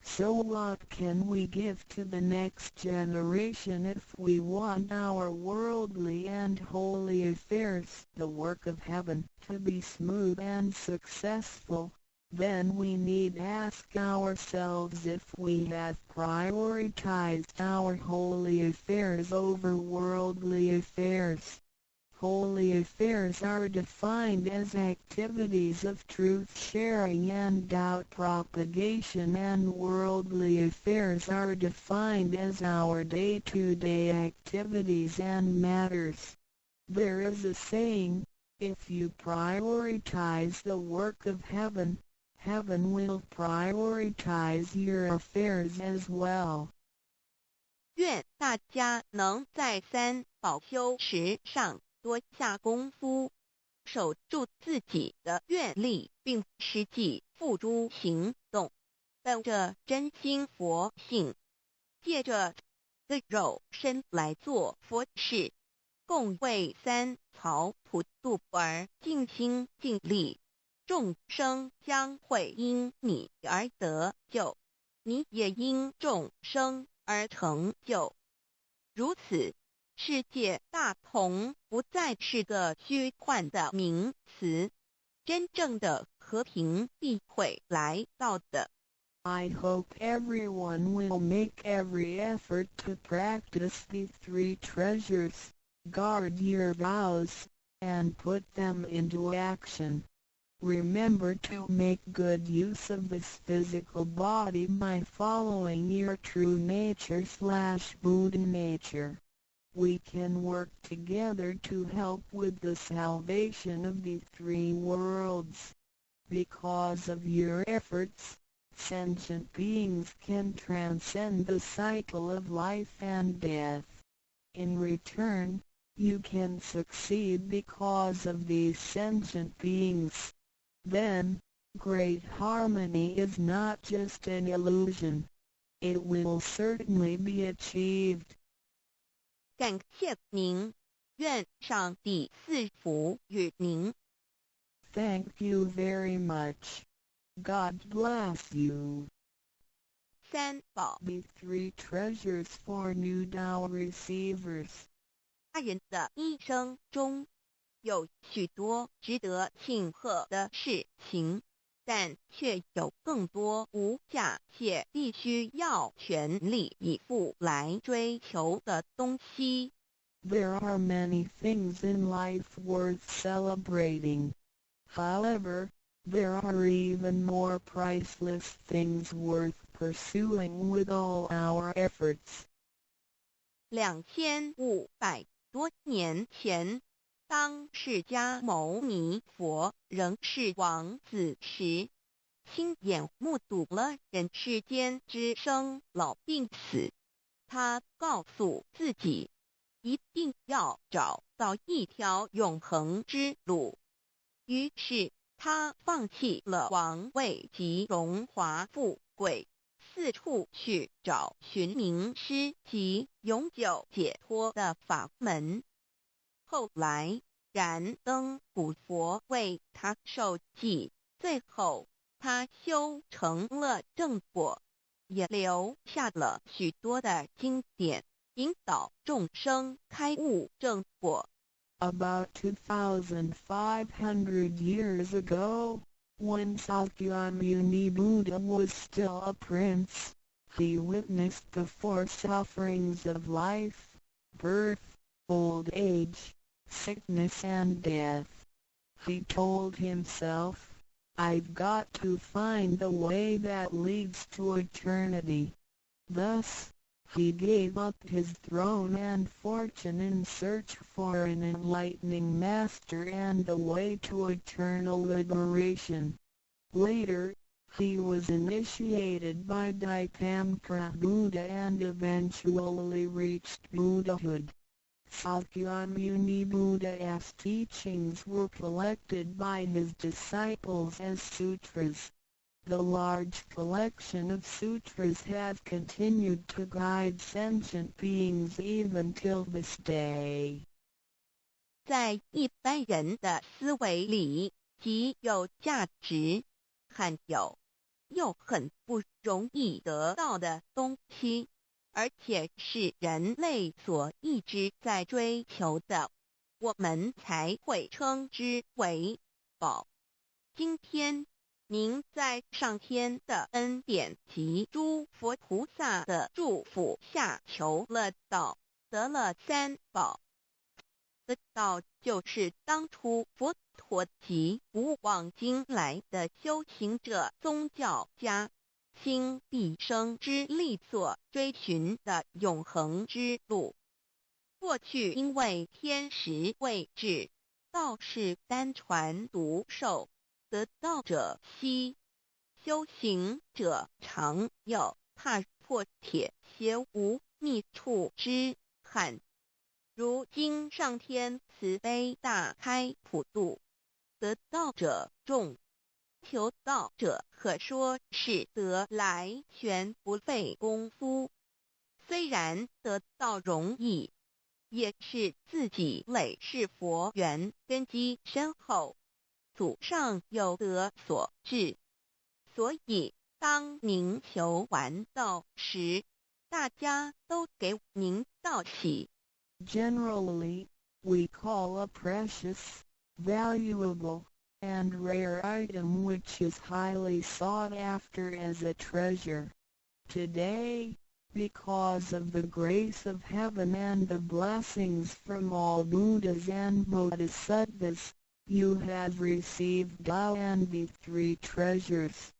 So what can we give to the next generation if we want our worldly and holy affairs, the work of heaven, to be smooth and successful? Then we need ask ourselves if we have prioritized our holy affairs over worldly affairs. Holy affairs are defined as activities of truth-sharing and doubt propagation, and worldly affairs are defined as our day-to-day activities and matters. There is a saying, if you prioritize the work of heaven, heaven will prioritize your affairs as well. 愿大家能在三宝修持上多下功夫，守住自己的愿力，并实际付诸行动，本着真心佛性，借着的肉身来做佛事，共为三曹普度而尽心尽力，众生将会因你而得救，你也因众生而成就。如此，世界大同不再是个虚幻的名词，真正的和平必会来到的。I hope everyone will make every effort to practice the three treasures, guard your vows, and put them into action. Remember to make good use of this physical body by following your true nature/Buddha nature. We can work together to help with the salvation of the three worlds. because of your efforts, sentient beings can transcend the cycle of life and death. In return, you can succeed because of these sentient beings. Then, great harmony is not just an illusion. It will certainly be achieved. 感谢您，愿上帝赐福与您。Thank you very much. God bless you. 三宝 Be 3 treasures for new Tao receivers. 他人的一生中，有许多值得庆贺的事情，但却有更多无价且必须要全力以赴来追求的东西。There are many things in life worth celebrating. However, there are even more priceless things worth pursuing with all our efforts. 2500多年前，当释迦牟尼佛仍是王子时，亲眼目睹了人世间之生老病死。他告诉自己，一定要找到一条永恒之路。于是，他放弃了王位及荣华富贵，四处去找寻名师及永久解脱的法门。后来，燃灯古佛为他受记，最后他修成了正果，也留下了许多的经典，引导众生开悟正果。About 2,500 years ago, when Sakyamuni Buddha was still a prince, he witnessed the 4 sufferings of life: birth, old age, sickness and death. He told himself, "I've got to find the way that leads to eternity." Thus, he gave up his throne and fortune in search for an enlightening master and a way to eternal liberation. Later, he was initiated by Daipankara Buddha and eventually reached Buddhahood. Sakyamuni Buddha's teachings were collected by his disciples as sutras. The large collection of sutras has continued to guide sentient beings even till this day. 在一般人的思维里，极有价值、罕有又很不容易得到的东西，而且是人类所一直在追求的，我们才会称之为宝。今天，您在上天的恩典及诸佛菩萨的祝福下求了道，得了3宝。得道就是当初佛陀及古往今来的修行者、宗教家倾毕生之力所追寻的永恒之路。过去因为天时未至，道是单传独授，得道者稀，修行者常有，踏破铁鞋无觅处之憾。如今上天慈悲大开普渡，得道者众，求道者可说是得来全不费功夫。虽然得道容易，也是自己累世佛缘根基深厚，祖上有德所致。所以当您求完道时，大家都给您道喜。Generally, we call a precious, valuable, and rare item which is highly sought after as a treasure. Today, because of the grace of heaven and the blessings from all Buddhas and Bodhisattvas, you have received Tao and the 3 treasures.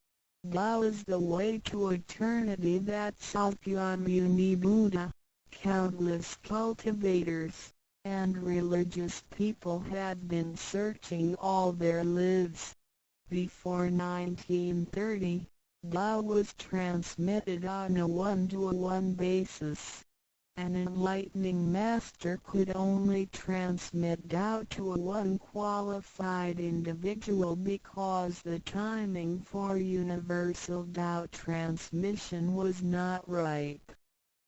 Tao is the way to eternity that Sakyamuni Buddha, countless cultivators, and religious people had been searching all their lives. Before 1930, Tao was transmitted on a one-to-one basis. An enlightening master could only transmit Tao to a one qualified individual because the timing for universal Tao transmission was not ripe.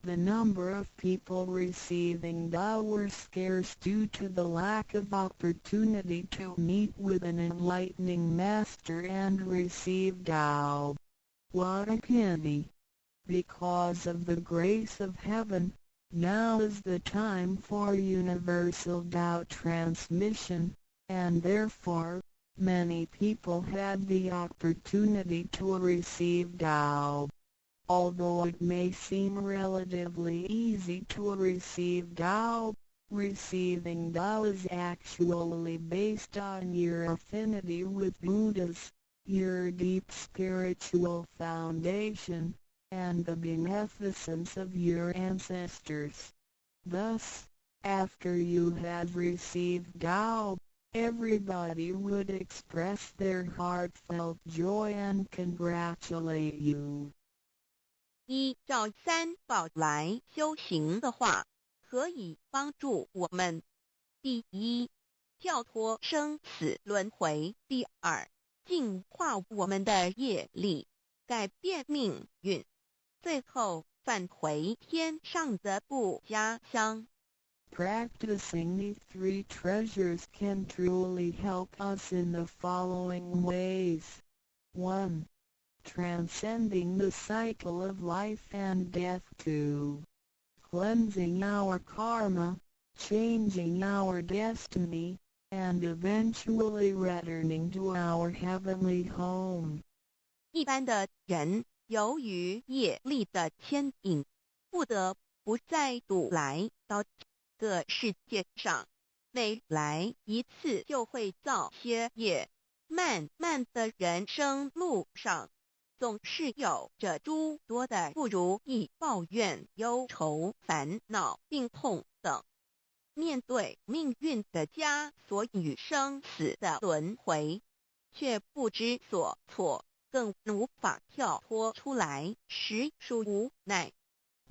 The number of people receiving Tao were scarce due to the lack of opportunity to meet with an enlightening master and receive Tao. What a pity! Because of the grace of heaven, now is the time for universal Tao transmission, and therefore, many people had the opportunity to receive Tao. Although it may seem relatively easy to receive Tao, receiving Tao is actually based on your affinity with Buddhas, your deep spiritual foundation, and the beneficence of your ancestors. Thus, after you had received Tao, everybody would express their heartfelt joy and congratulate you. 依照三宝来修行的话，可以帮助我们：第一，跳脱生死轮回；第二，净化我们的业力，改变命运；最后返回天上的不家乡。Practicing these three treasures can truly help us in the following ways. 1. Transcending the cycle of life and death. 2. Cleansing our karma, changing our destiny, and eventually returning to our heavenly home. 一般的人由于业力的牵引，不得不再度来到这个世界上，每来一次就会造些业，漫漫的人生路上，总是有着诸多的不如意、抱怨、忧愁、烦恼、病痛等。面对命运的枷锁与生死的轮回，却不知所措，更无法跳脱出来，实属无奈。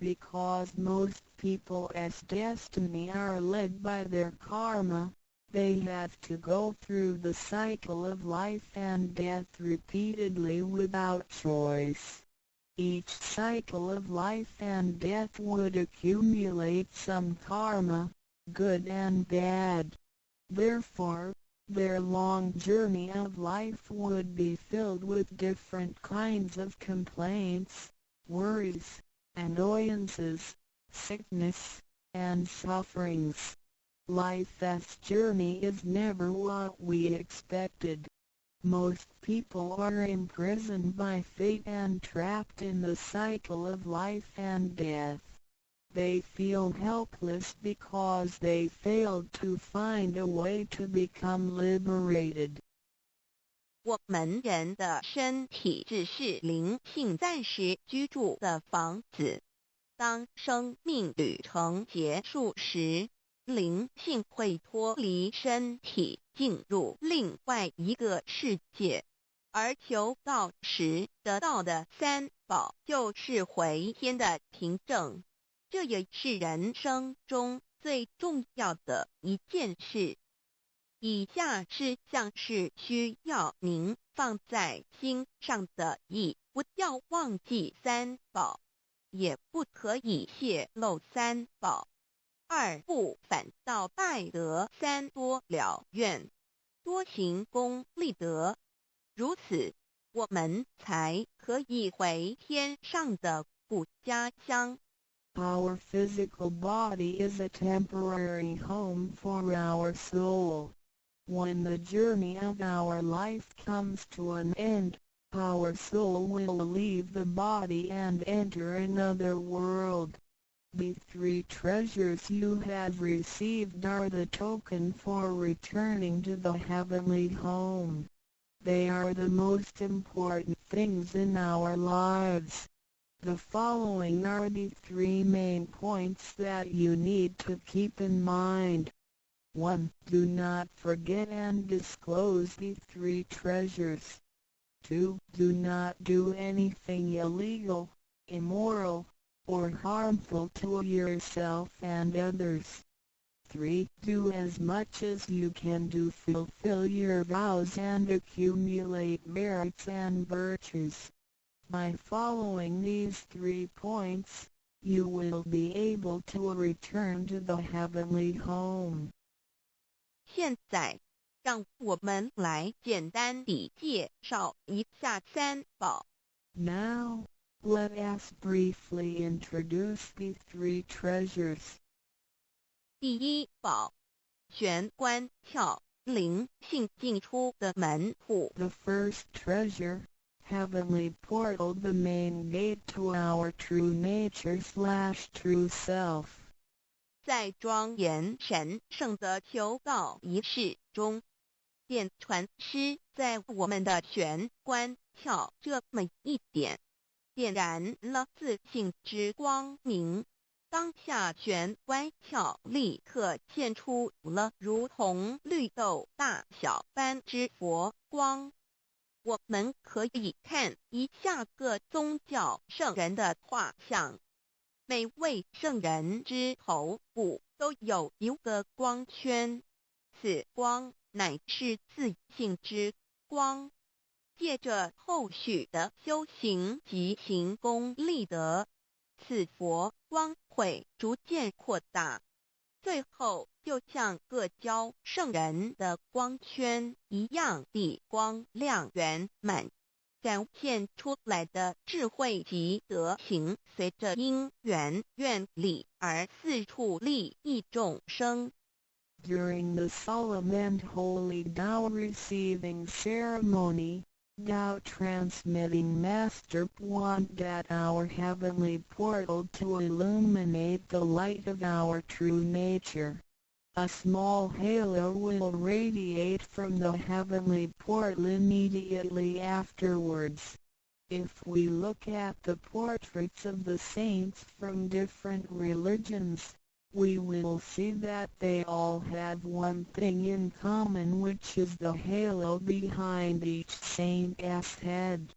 Because most people as destiny are led by their karma, they have to go through the cycle of life and death repeatedly without choice. Each cycle of life and death would accumulate some karma, good and bad. Therefore, their long journey of life would be filled with different kinds of complaints, worries, annoyances, sickness, and sufferings. Life's journey is never what we expected. Most people are imprisoned by fate and trapped in the cycle of life and death. They feel helpless because they failed to find a way to become liberated. 我们人的身体只是灵性暂时居住的房子，当生命旅程结束时，灵性会脱离身体，进入另外一个世界，而求道时得到的三宝就是回天的凭证。这也是人生中最重要的一件事。以下是像是需要您放在心上的意：不要忘记三宝，也不可以泄露三宝。二不反倒败德，三多了愿，多行功立德，如此我们才可以回天上的故家乡。Our physical body is a temporary home for our soul. When the journey of our life comes to an end, our soul will leave the body and enter another world. The three treasures you have received are the token for returning to the heavenly home. They are the most important things in our lives. The following are the three main points that you need to keep in mind. 1. Do not forget and disclose the three treasures. 2. Do not do anything illegal, immoral, or harmful to yourself and others. 3. Do as much as you can to fulfill your vows and accumulate merits and virtues. By following these 3 points, you will be able to return to the heavenly home. 现在，让我们来简单地介绍一下三宝。Now, let us briefly introduce the 3 treasures. 第一宝，玄关窍，灵性进出的门户。The first treasure, heavenly portal, the main gate to our true nature/true self. 在庄严神圣的求告仪式中，电传师在我们的玄关窍这么一点，点燃了自性之光明。当下玄关窍立刻现出了如同绿豆大小般之佛光。我们可以看一下各宗教圣人的画像，每位圣人之头部都有一个光圈，此光乃是自性之光。借着后续的修行及行功立德，此佛光会逐渐扩大，最后就像各教圣人的光圈一样地光亮圆满，展现出来的智慧及德行，随着因缘愿力而四处利益众生。During the solemn and holy Tao receiving ceremony, Tao transmitting Master pointed at our heavenly portal to illuminate the light of our true nature. A small halo will radiate from the heavenly portal immediately afterwards. If we look at the portraits of the saints from different religions, we will see that they all had one thing in common, which is the halo behind each saint's head.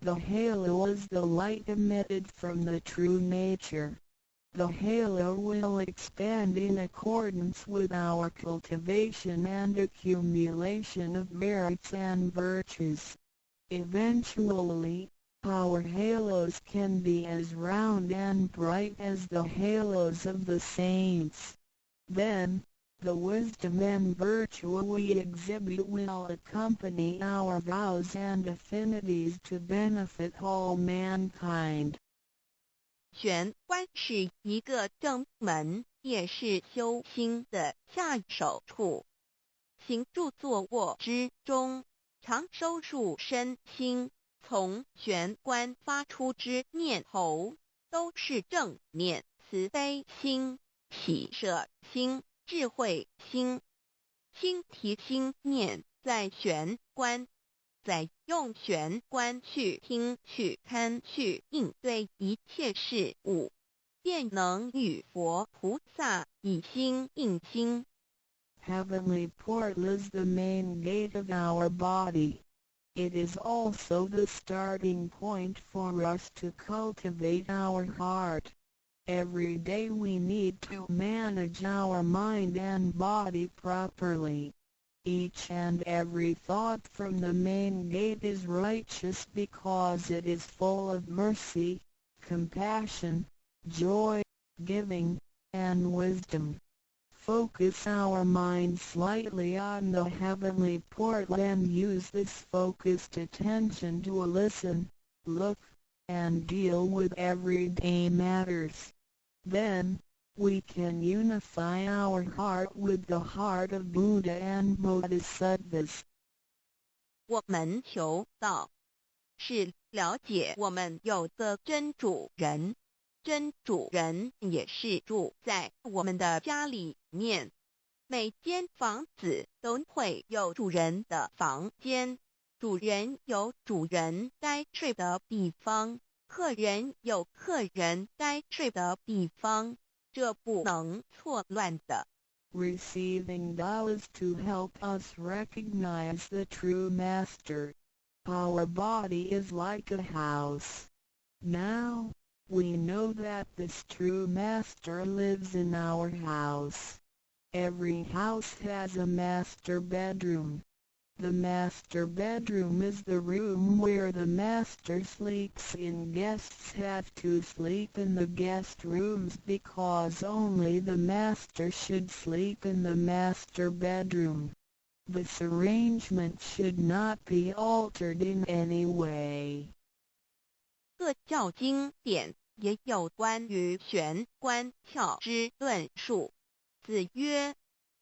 The halo is the light emitted from the true nature. The halo will expand in accordance with our cultivation and accumulation of merits and virtues. Eventually, our halos can be as round and bright as the halos of the saints. Then, the wisdom and virtue we exhibit will accompany our vows and affinities to benefit all mankind. 玄关是一个正门，也是修心的下手处。行住坐卧之中，常收束身心，从玄关发出之念头，都是正念、慈悲心、喜舍心、智慧心。心提心念在玄关，再用玄关去听、去看、去应对一切事物，便能与佛菩萨以心应心。Heavenly portal is the main gate of our body. It is also the starting point for us to cultivate our heart. Every day we need to manage our mind and body properly. Each and every thought from the main gate is righteous because it is full of mercy, compassion, joy, giving, and wisdom. Focus our mind slightly on the heavenly portal and use this focused attention to listen, look, and deal with everyday matters. Then, we can unify our heart with the heart of Buddha and Bodhisattvas. 我们求道，是了解我们有个真主人，真主人也是住在我们的家里面。每间房子都会有主人的房间，主人有主人该睡的地方，客人有客人该睡的地方，这不能错乱的。Receiving Tao is to help us recognize the true Master. Our body is like a house. Now, we know that this true Master lives in our house. Every house has a master bedroom. The master bedroom is the room where the master sleeps in. Guests have to sleep in the guest rooms because only the master should sleep in the master bedroom. This arrangement should not be altered in any way. 各教经典也有关于玄关窍之论述。子曰：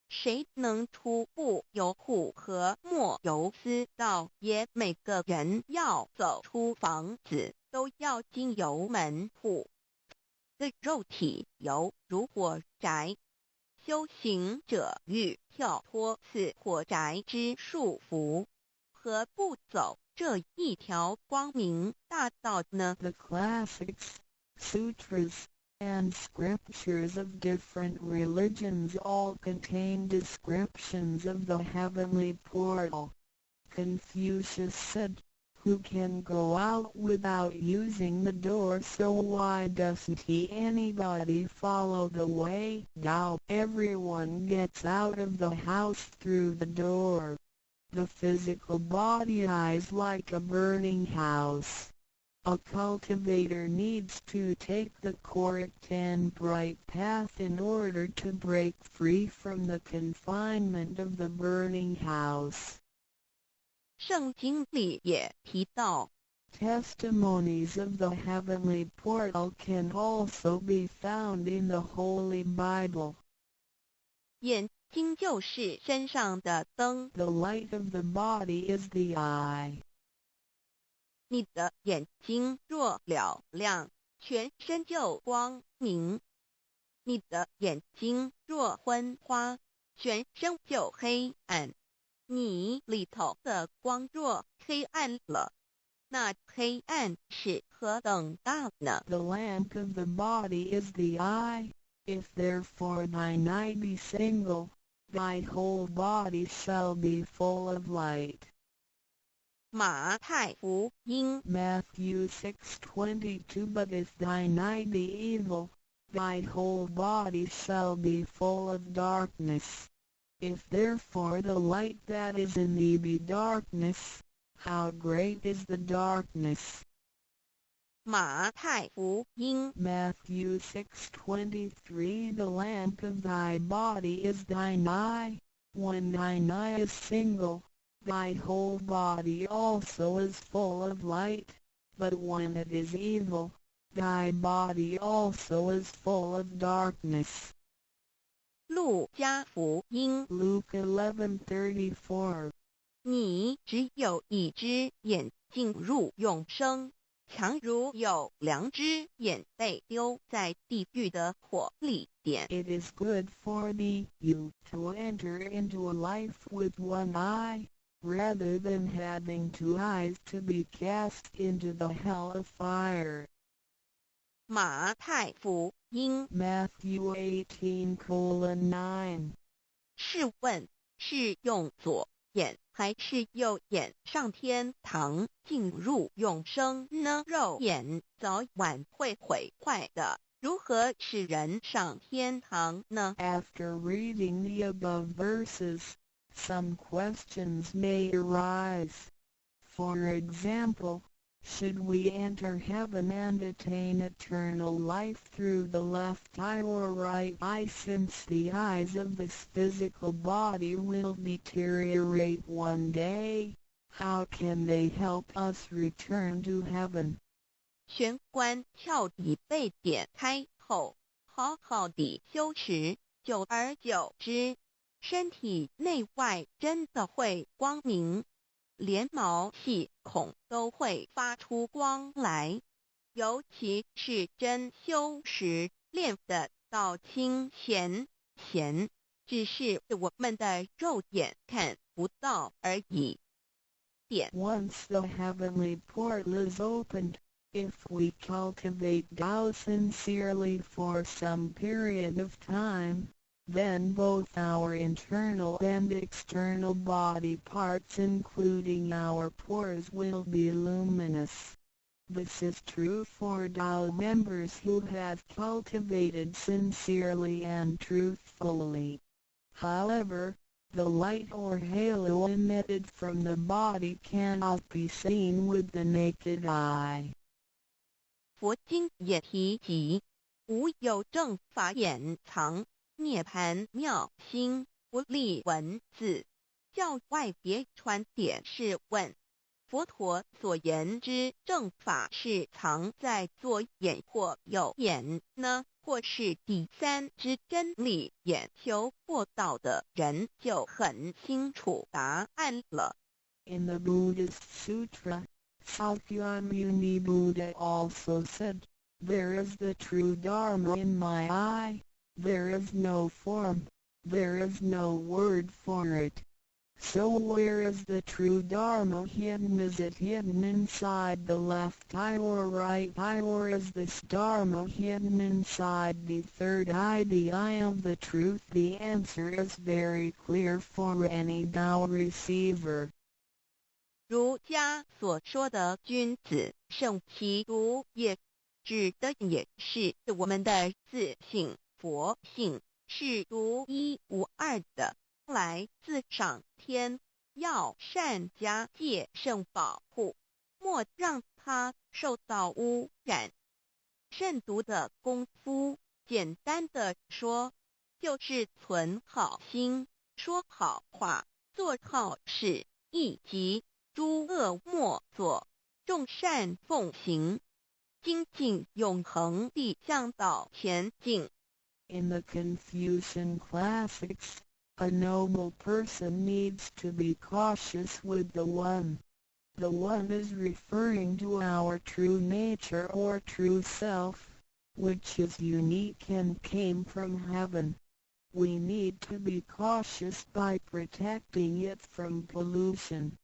谁能出不由户和莫由私道也？每个人要走出房子，都要经由门户。的肉体犹如火宅，修行者欲跳脱此火宅之束缚，何不走这一条光明大道呢？ The classics, sutras, and scriptures of different religions all contain descriptions of the heavenly portal. Confucius said, "Who can go out without using the door, so why doesn't anybody follow the way? Now everyone gets out of the house through the door." The physical body is like a burning house. A cultivator needs to take the correct and bright path in order to break free from the confinement of the burning house. 圣经里也提到， Testimonies of the heavenly portal can also be found in the Holy Bible. 眼睛就是身上的灯， The light of the body is the eye. 你的眼睛若嘹亮，全身就光明；你的眼睛若昏花，全身就黑暗。你里头的光若黑暗了，那黑暗是何等大呢？ The lamp of the body is the eye. If therefore thine eye be single, thy whole body shall be full of light. 马太福音 Matthew 6:22 But if thine eye be evil, thy whole body shall be full of darkness. If therefore the light that is in thee be darkness, how great is the darkness? 马太福音 Matthew 6:23 The lamp of thy body is thine eye. When thine eye is single, thy whole body also is full of light, but when it is evil, thy body also is full of darkness. 路加福音 Luke 11:34你只有一只眼进入永生，强如有两只眼被丢在地狱的火里点。 It is good for thee, you, to enter into a life with one eye, rather than having two eyes to be cast into the hell of fire. 马太福音 Matthew 18:9试问是用左眼还是右眼上天堂进入永生呢？肉眼早晚会毁坏的，如何使人上天堂呢？ After reading the above verses, some questions may arise. For example, should we enter heaven and attain eternal life through the left eye or right eye, since the eyes of this physical body will deteriorate one day? How can they help us return to heaven? 玄关窍已被点开后，好好地修持，久而久之，身体内外真的会光明，连毛细孔都会发出光来。尤其是真修持练的到清闲，只是我们的肉眼看不到而已。点 Once the heavenly portal is opened, if we cultivate Tao sincerely for some period of time, then both our internal and external body parts including our pores will be luminous. This is true for Tao members who have cultivated sincerely and truthfully. However, the light or halo emitted from the body cannot be seen with the naked eye. 佛经也提及，无有正法掩藏，涅盘妙心，不立文字，教外别传点是问。佛陀所言之正法是藏在左眼或右眼呢，或是第三之真理眼求过道的人就很清楚答案了。In the Buddhist Sutra, Sakyamuni Buddha also said, "There is the true Dharma in my eye, there is no form, there is no word for it." So where is the true Dharma hidden? Is it hidden inside the left eye or right eye, or is this Dharma hidden inside the third eye, the eye of the truth? The answer is very clear for any Tao receiver. 儒家所说的君子圣其独也，指的也是我们的自性佛性，是独一无二的，来自上天，要善加戒慎保护，莫让它受到污染。慎独的功夫，简单的说，就是存好心，说好话，做好事，以及诸恶莫作，众善奉行，精进永恒地向导前进。In the Confucian classics, a noble person needs to be cautious with the One. The One is referring to our true nature or true self, which is unique and came from heaven. We need to be cautious by protecting it from pollution.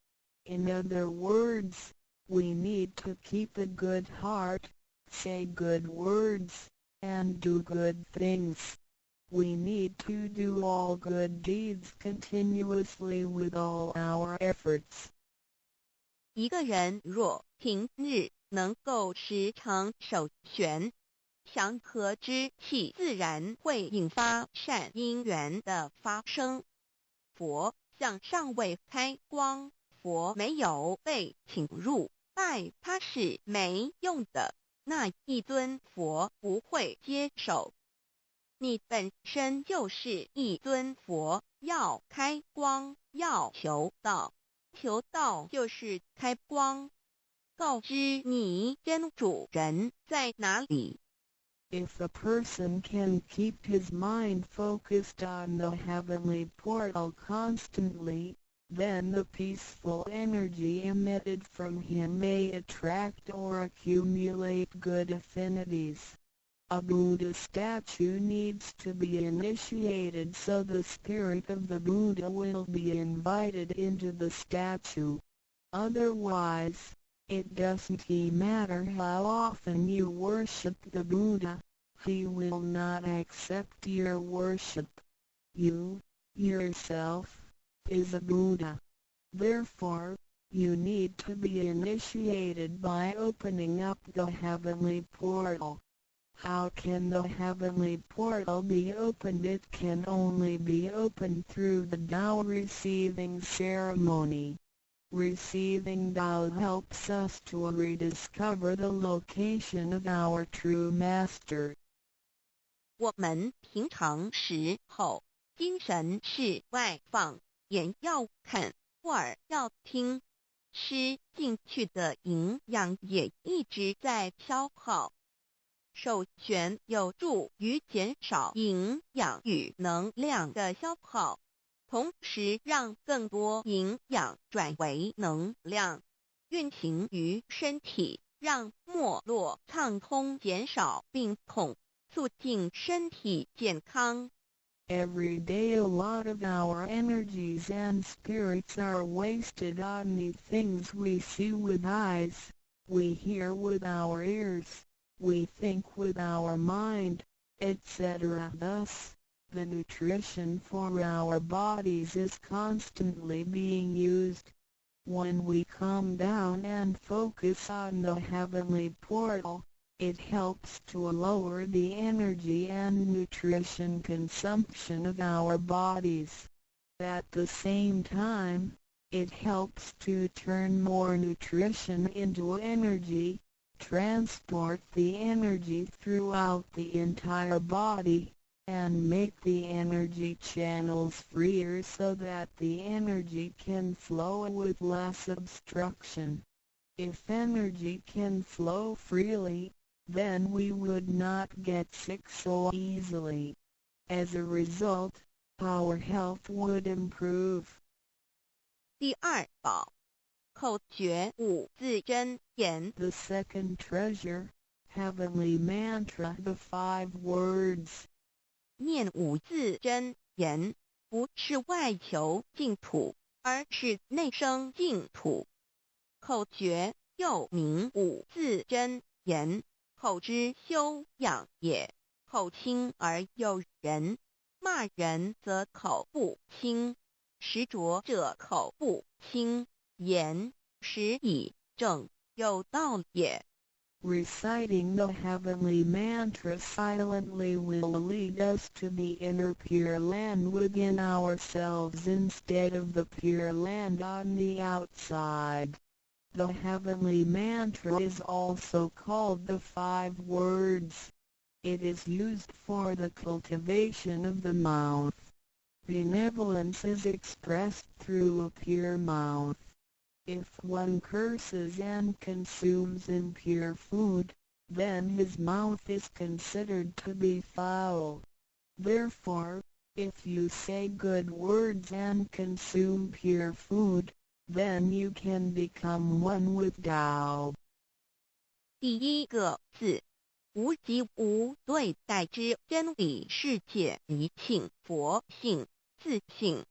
In other words, we need to keep a good heart, say good words, and do good things. We need to do all good deeds continuously with all our efforts. 一个人若平日能够时常守玄，祥和之气自然会引发善因缘的发生。佛像尚未开光，佛没有被请入，拜他是没用的，那一尊佛不会接受。你本身就是一尊佛，要开光，要求道，求道就是开光，告知你真主人在哪里。If a person can keep his mind focused on the heavenly portal constantly, then the peaceful energy emitted from him may attract or accumulate good affinities. A Buddha statue needs to be initiated so the spirit of the Buddha will be invited into the statue. Otherwise, it doesn't matter how often you worship the Buddha, he will not accept your worship. You, yourself, is a Buddha. Therefore, you need to be initiated by opening up the heavenly portal. How can the heavenly portal be opened? It can only be opened through the Tao receiving ceremony. Receiving Tao helps us to rediscover the location of our true master. 我们平常时候，精神是外放，眼要看，耳要听，吃进去的营养也一直在消耗。守玄有助于减少营养与能量的消耗，同时让更多营养转为能量，运行于身体，让脉络畅通，减少病痛，促进身体健康。Every day a lot of our energies and spirits are wasted on the things we see with eyes, we hear with our ears, we think with our mind, etc. Thus, The nutrition for our bodies is constantly being used. When we calm down and focus on the heavenly portal, it helps to lower the energy and nutrition consumption of our bodies. At the same time, it helps to turn more nutrition into energy, transport the energy throughout the entire body, and make the energy channels freer so that the energy can flow with less obstruction. If energy can flow freely, then we would not get sick so easily. As a result, our health would improve. 第二宝，口诀五字真言。 The second treasure, heavenly mantra, the 5 words. 念五字真言，不是外求净土，而是内生净土。口诀又名五字真言，口之修养也。口轻而诱人，骂人则口不轻，实着者口不轻，言实以正，有道也。 Reciting the heavenly mantra silently will lead us to the inner Pure Land within ourselves instead of the Pure Land on the outside. The heavenly mantra is also called the 5 words. It is used for the cultivation of the mouth. Benevolence is expressed through a pure mouth. If one curses and consumes impure food, then his mouth is considered to be foul. Therefore, if you say good words and consume pure food, then you can become one with Tao. 第一个字，无即无对待之真理世界一性佛性自性。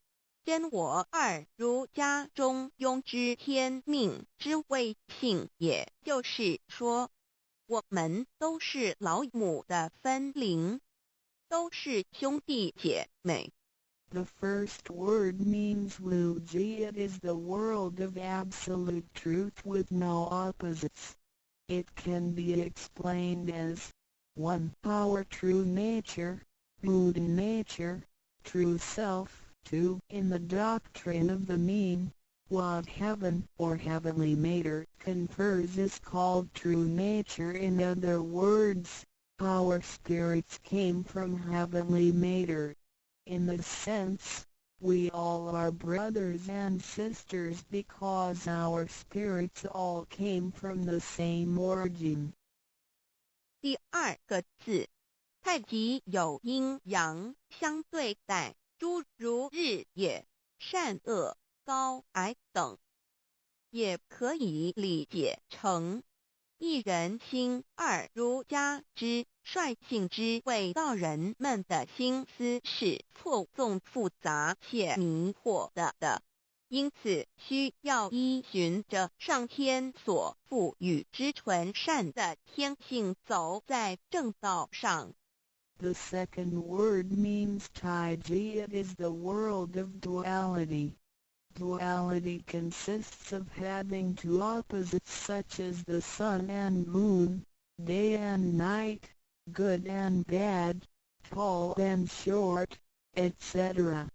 真我二儒家中庸之天命之谓性，也就是说，我们都是老母的分灵，都是兄弟姐妹。 The first word means Wuji. It is the world of absolute truth with no opposites. It can be explained as 1. Our true nature, Buddha nature, true self. 2. In the doctrine of the mean, what heaven or heavenly matter confers is called true nature. In other words, our spirits came from heavenly matter. In this sense, we all are brothers and sisters because our spirits all came from the same origin. 第二个字，太极有阴阳相对待，诸如日也，善恶高矮等，也可以理解成一人心二儒家之率性之谓道人们的心思是错综复杂且迷惑的，因此需要依循着上天所赋予之纯善的天性走在正道上。 The second word means Taiji. It is the world of duality. Duality consists of having 2 opposites such as the sun and moon, day and night, good and bad, tall and short, etc.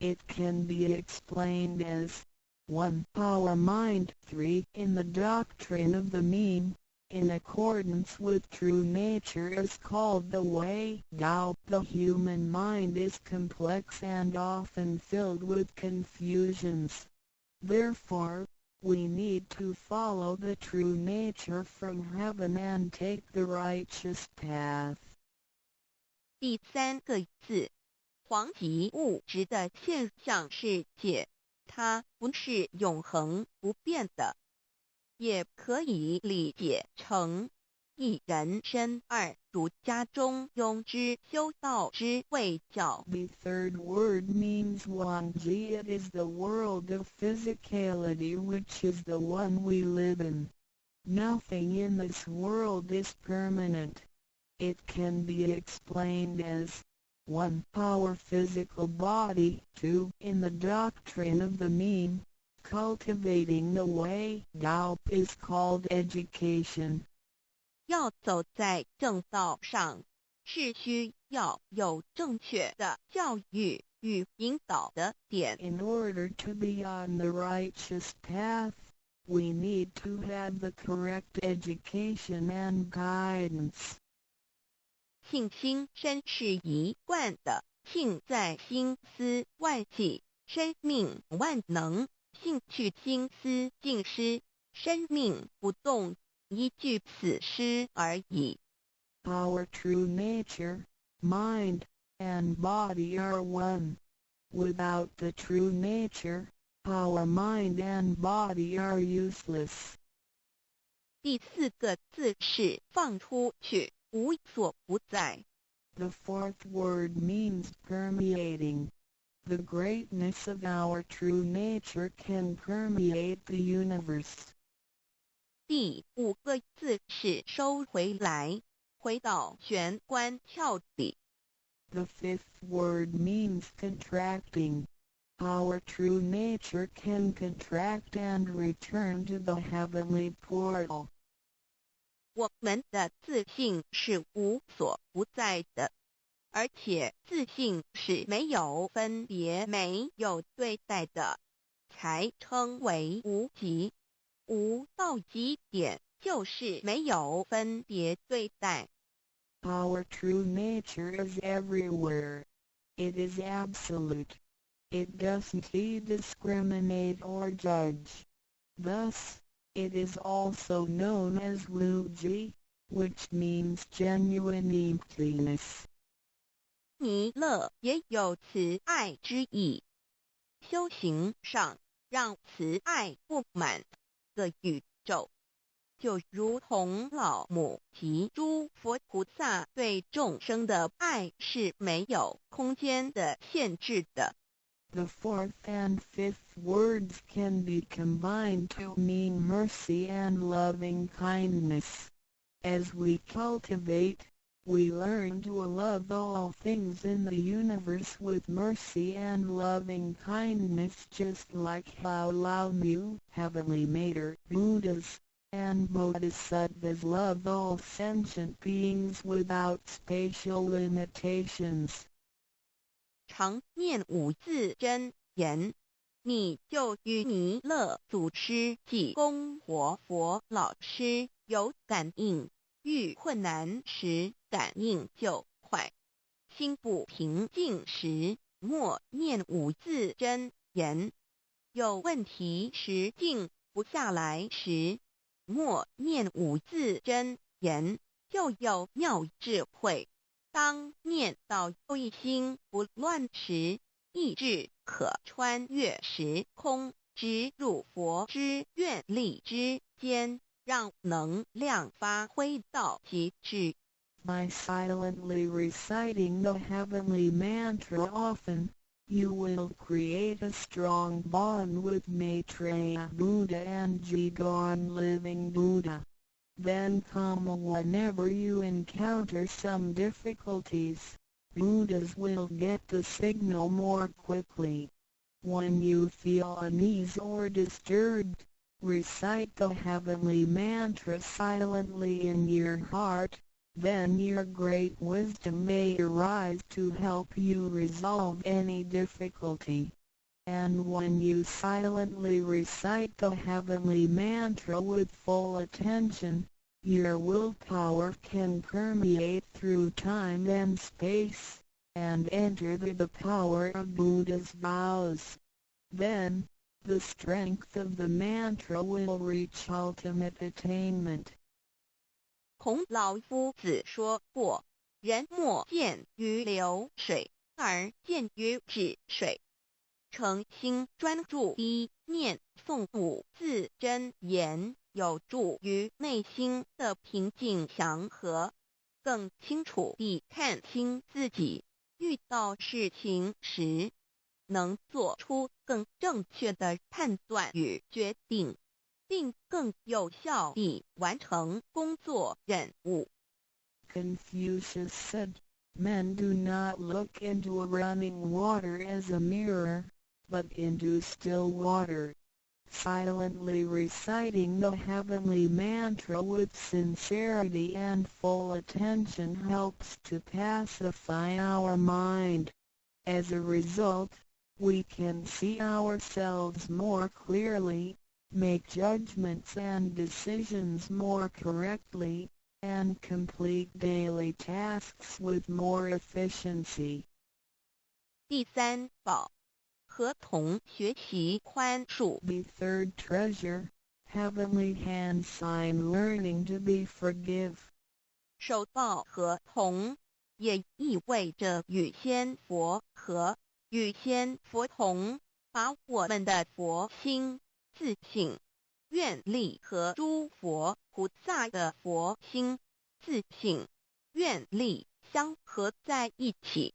It can be explained as 1. Our mind. 3. In the doctrine of the mean, in accordance with true nature is called the way Tao. The human mind is complex and often filled with confusions. Therefore, we need to follow the true nature from heaven and take the righteous path. 第三个字，黄极物质的现象世界，它不是永恒不变的，也可以理解成一人身二儒家中庸之修道之谓教。 The third word means Wangji. It is the world of physicality, which is the one we live in. Nothing in this world is permanent. It can be explained as 1. Our physical body. 2. In the doctrine of the mean, cultivating the way Dao is called education. 要走在正道上，是需要有正确的教育与引导的点。In order to be on the righteous path, we need to have the correct education and guidance. 信心身是一贯的，信在心思万计，生命万能；信去心思尽失，生命不动，一具死尸而已。Our true nature, mind, and body are one. Without the true nature, our mind and body are useless. 第四个字是放出去，无所不在。The fourth word means permeating. The greatness of our true nature can permeate the universe. 第五个字是收回来，回到玄关窍里。The fifth word means contracting. Our true nature can contract and return to the heavenly portal. 我们的自信是无所不在的，而且自信是没有分别、没有对待的，才称为无极。无到极点就是没有分别对待。Our true nature is everywhere. It is absolute. It doesn't discriminate or judge. Thus, it is also known as Wuji, which means genuine emptiness. 弥勒也有慈爱之意，修行上让慈爱布满个宇宙，就如同老母及诸佛菩萨对众生的爱是没有空间的限制的。The fourth and fifth words can be combined to mean mercy and loving kindness. As we cultivate, we learn to love all things in the universe with mercy and loving kindness, just like how Lao Mu, Heavenly Mater, Buddhas, and Bodhisattvas love all sentient beings without spatial limitations. 常念五字真言，你就与弥勒祖师及供活佛老师有感应，遇困难时感应就快，心不平静时默念五字真言，有问题时静不下来时默念五字真言，就有妙智慧。当念到一心不乱时，意志可穿越时空，直入佛之愿力之间，让能量发挥到极致。By silently reciting the heavenly mantra often, you will create a strong bond with Maitreya Buddha and Jigon Living Buddha. Then whenever you encounter some difficulties, Buddhas will get the signal more quickly. When you feel uneasy or disturbed, recite the heavenly mantra silently in your heart, then your great wisdom may arise to help you resolve any difficulty. And when you silently recite the heavenly mantra with full attention, your willpower can permeate through time and space, and enter the power of Buddha's vows. Then, the strength of the mantra will reach ultimate attainment. 孔老夫子说过：“人莫见于流水，而见于止水。”诚心专注一念诵五字真言，有助于内心的平静祥和，更清楚地看清自己，遇到事情时能做出更正确的判断与决定，并更有效地完成工作任务。Confucius said, Men do not look into running water as a mirror, but into still water. Silently reciting the heavenly mantra with sincerity and full attention helps to pacify our mind. As a result, we can see ourselves more clearly, make judgments and decisions more correctly, and complete daily tasks with more efficiency. 第三宝，合同学习宽恕。 The third treasure, heavenly hand sign learning to be forgive. 手抱合同也意味着与仙佛合，与仙佛同，把我们的佛心、自性、愿力和诸佛菩萨的佛心、自性、愿力相合在一起。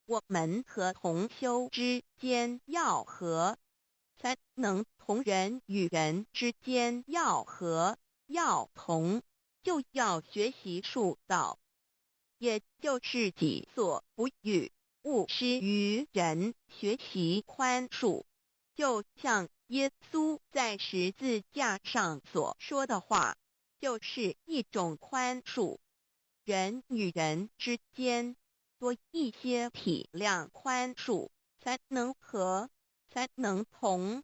我们和同修之间要和，才能同人与人之间要和要同，就要学习恕道，也就是己所不欲，勿施于人，学习宽恕。就像耶稣在十字架上所说的话，就是一种宽恕。人与人之间多一些体谅宽恕，才能和，才能同。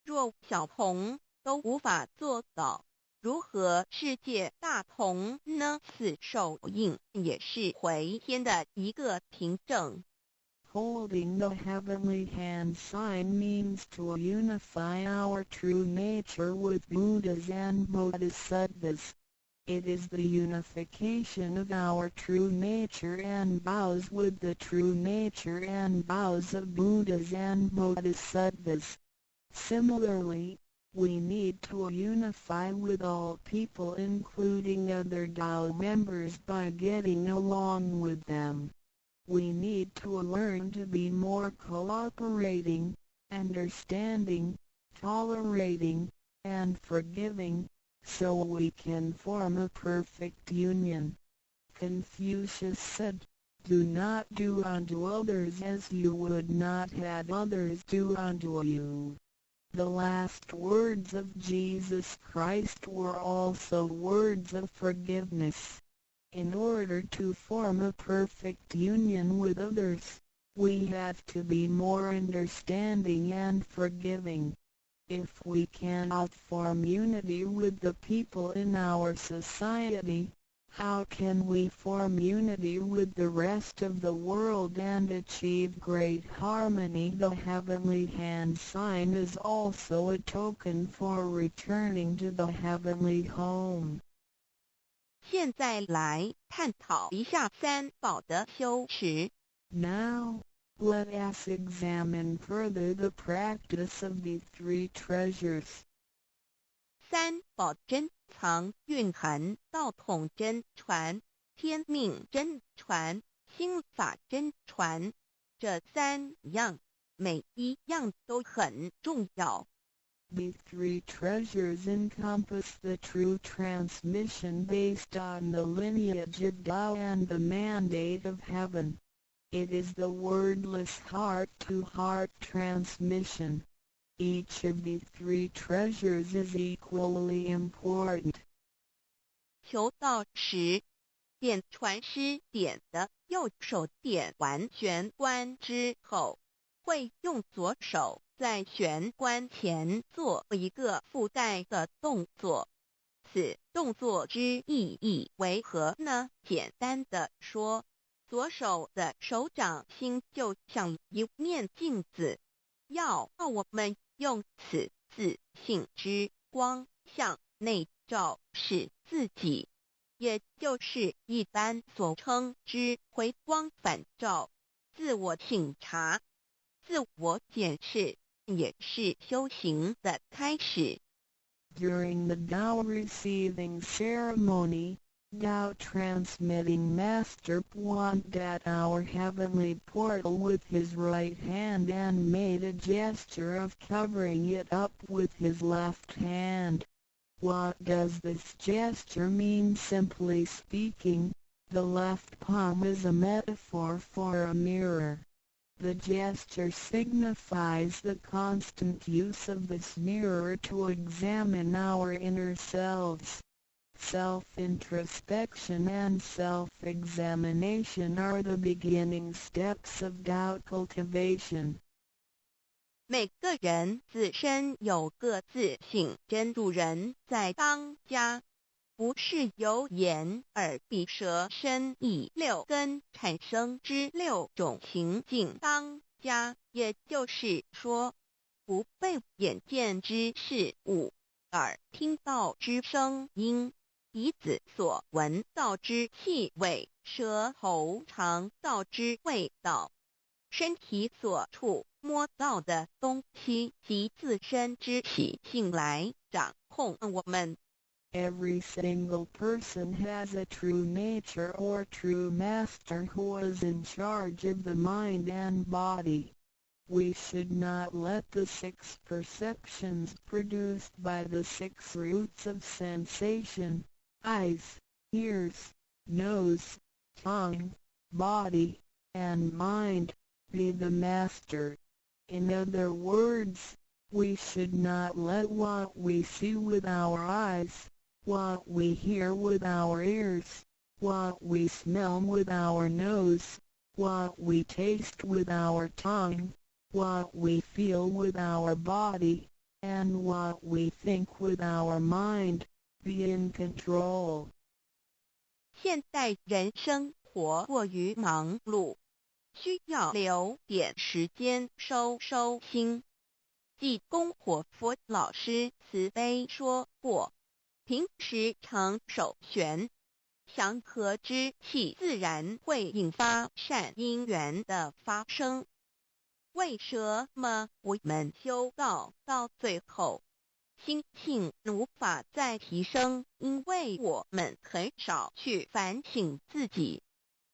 若小同都无法做到，如何世界大同呢？此手印也是回天的一个凭证。Holding the heavenly hand sign means to unify our true nature with Buddhas and Bodhisattvas. It is the unification of our true nature and vows with the true nature and vows of Buddhas and Bodhisattvas. Similarly, we need to unify with all people including other Tao members by getting along with them. We need to learn to be more cooperating, understanding, tolerating, and forgiving, so we can form a perfect union. Confucius said, "Do not do unto others as you would not have others do unto you." The last words of Jesus Christ were also words of forgiveness. In order to form a perfect union with others, we have to be more understanding and forgiving. If we cannot form unity with the people in our society, how can we form unity with the rest of the world and achieve great harmony? The heavenly hand sign is also a token for returning to the heavenly home. 现在来探讨一下三宝的修持。 Now, let us examine further the practice of the three treasures. 三宝珍藏蕴含道统真传、天命真传、心法真传，这三样每一样都很重要。 The three treasures encompass the true transmission based on the lineage of Tao and the mandate of heaven. It is the wordless heart-to-heart transmission. Each of the three treasures is equally important. 求道时，点传师点的右手点完玄关之后，会用左手在玄关前做一个附带的动作。此动作之意义为何呢？简单的说，左手的手掌心就像一面镜子，要我们用此自性之光向内照视自己，也就是一般所称之回光返照，自我省察、自我检视，也是修行的开始。 During the Tao receiving ceremony, Tao transmitting Master pointed at our heavenly portal with his right hand and made a gesture of covering it up with his left hand. What does this gesture mean? Simply speaking, The left palm is a metaphor for a mirror. The gesture signifies the constant use of this mirror to examine our inner selves. Self-introspection and self-examination are the beginning steps of doubt cultivation. 每个人自身有个自性真主人在当家，不是由眼耳鼻舌身意六根产生之六种情境当家，也就是说，不被眼见之事物、耳听到之声音、鼻子所闻到之气味、舌头尝到之味道、身体所触摸到的东西及自身之习性来掌控我们。Every single person has a true nature or true master who is in charge of the mind and body. We should not let the 6 perceptions produced by the 6 roots of sensation, eyes, ears, nose, tongue, body, and mind, be the master. In other words, we should not let what we see with our eyes, what we hear with our ears, what we smell with our nose, what we taste with our tongue, what we feel with our body, and what we think with our mind, be in control. 现代人生活过于忙碌，需要留点时间收心。济公活佛老师慈悲说过，平时常手旋，祥和之气自然会引发善因缘的发生。为什么我们修道到最后，心性无法再提升？因为我们很少去反省自己，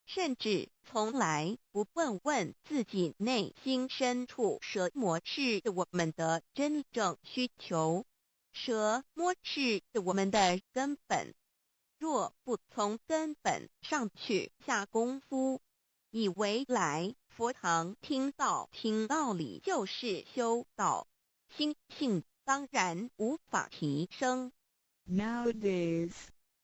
甚至从来不问自己内心深处什么是我们的真正需求，什么是我们的根本。若不从根本上去下功夫，以为来佛堂听道理就是修道，心性当然无法提升。Nowadays,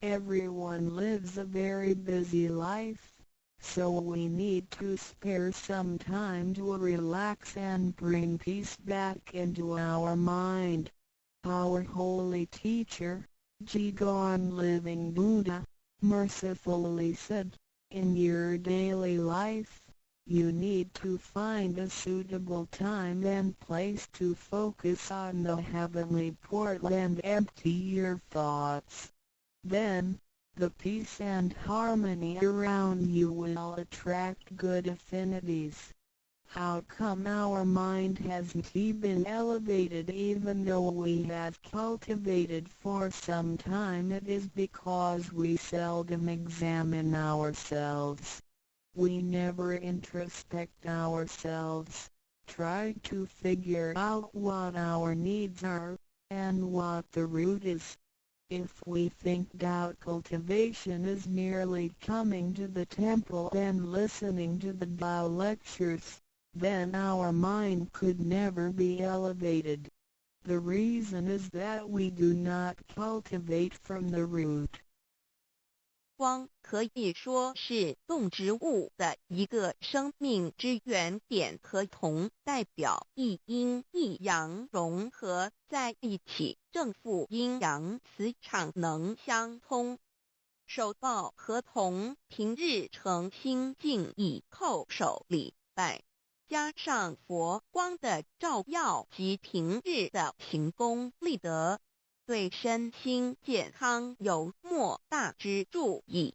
everyone lives a very busy life, so we need to spare some time to relax and bring peace back into our mind. Our holy teacher, Jigon Living Buddha, mercifully said, in your daily life, you need to find a suitable time and place to focus on the heavenly portal and empty your thoughts. Then, the peace and harmony around you will attract good affinities. How come our mind hasn't been elevated even though we have cultivated for some time? It is because we seldom examine ourselves. We never introspect ourselves, try to figure out what our needs are, and what the root is. If we think doubt cultivation is merely coming to the temple and listening to the Tao lectures, then our mind could never be elevated. The reason is that we do not cultivate from the root. 光可以说是动植物的一个生命之原点和铜代表一阴一阳融合在一起，正负阴阳磁场能相通。手抱和铜平日诚心敬意叩首礼拜，加上佛光的照耀及平日的行功立德，对身心健康有莫大之助益。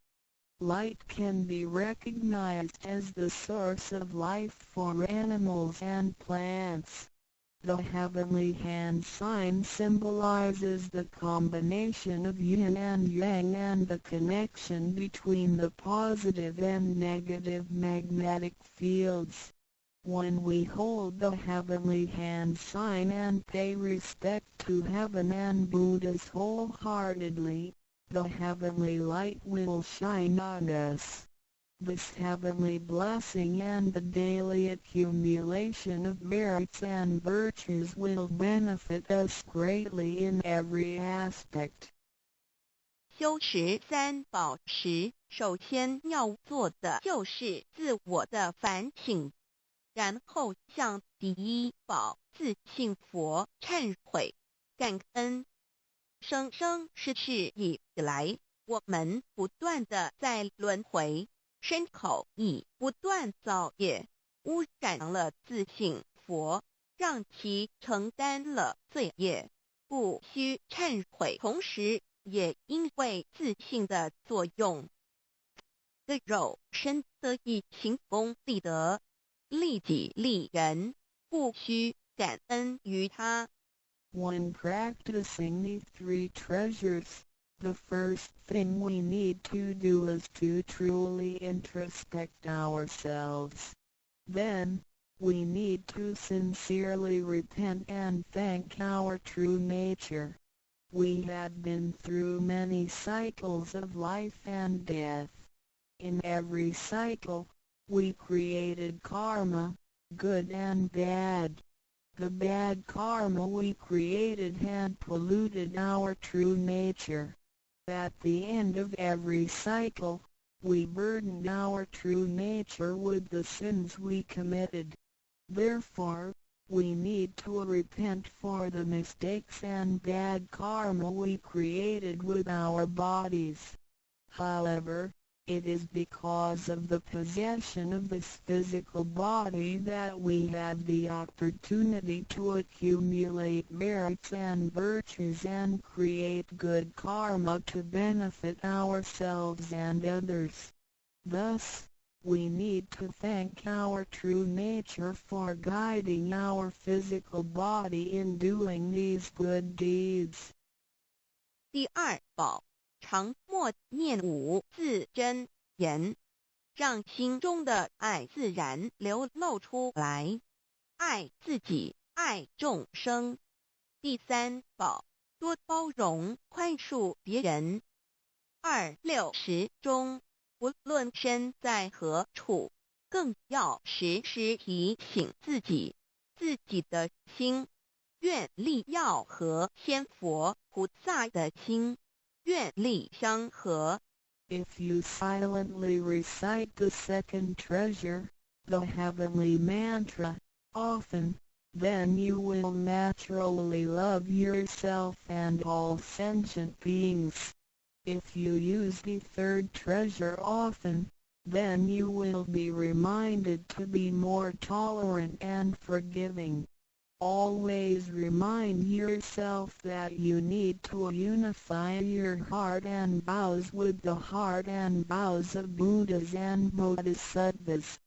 Light can be recognized as the source of life for animals and plants. The heavenly hand sign symbolizes the combination of yin and yang and the connection between the positive and negative magnetic fields. When we hold the heavenly hand sign and pay respect to heaven and Buddhas wholeheartedly, the heavenly light will shine on us. This heavenly blessing and the daily accumulation of merits and virtues will benefit us greatly in every aspect. 修持三宝时，首先要做的就是自我的反省，然后向第一宝自信佛忏悔感恩。生生世世以来，我们不断的在轮回，身口意不断造业，污染了自信佛，让其承担了罪业，故需忏悔。同时也因为自信的作用，的肉身得以行功立德，利己利人，故需感恩于他。When practicing these three treasures, the first thing we need to do is to truly introspect ourselves. Then, we need to sincerely repent and thank our true nature. We had been through many cycles of life and death. In every cycle, we created karma, good and bad. The bad karma we created had polluted our true nature. At the end of every cycle, we burdened our true nature with the sins we committed. Therefore, we need to repent for the mistakes and bad karma we created with our bodies. However, it is because of the possession of this physical body that we have the opportunity to accumulate merits and virtues and create good karma to benefit ourselves and others. Thus, we need to thank our true nature for guiding our physical body in doing these good deeds. 第二宝，常默念五字真言，让心中的爱自然流露出来，爱自己，爱众生。第三宝，多包容宽恕别人。260中，无论身在何处，更要时时提醒自己的心，愿力要和仙佛菩萨的心愿力相合。If you silently recite the second treasure, the heavenly mantra, often, then you will naturally love yourself and all sentient beings. If you use the third treasure often, then you will be reminded to be more tolerant and forgiving. Always remind yourself that you need to unify your heart and vows with the heart and vows of Buddhas and Bodhisattvas.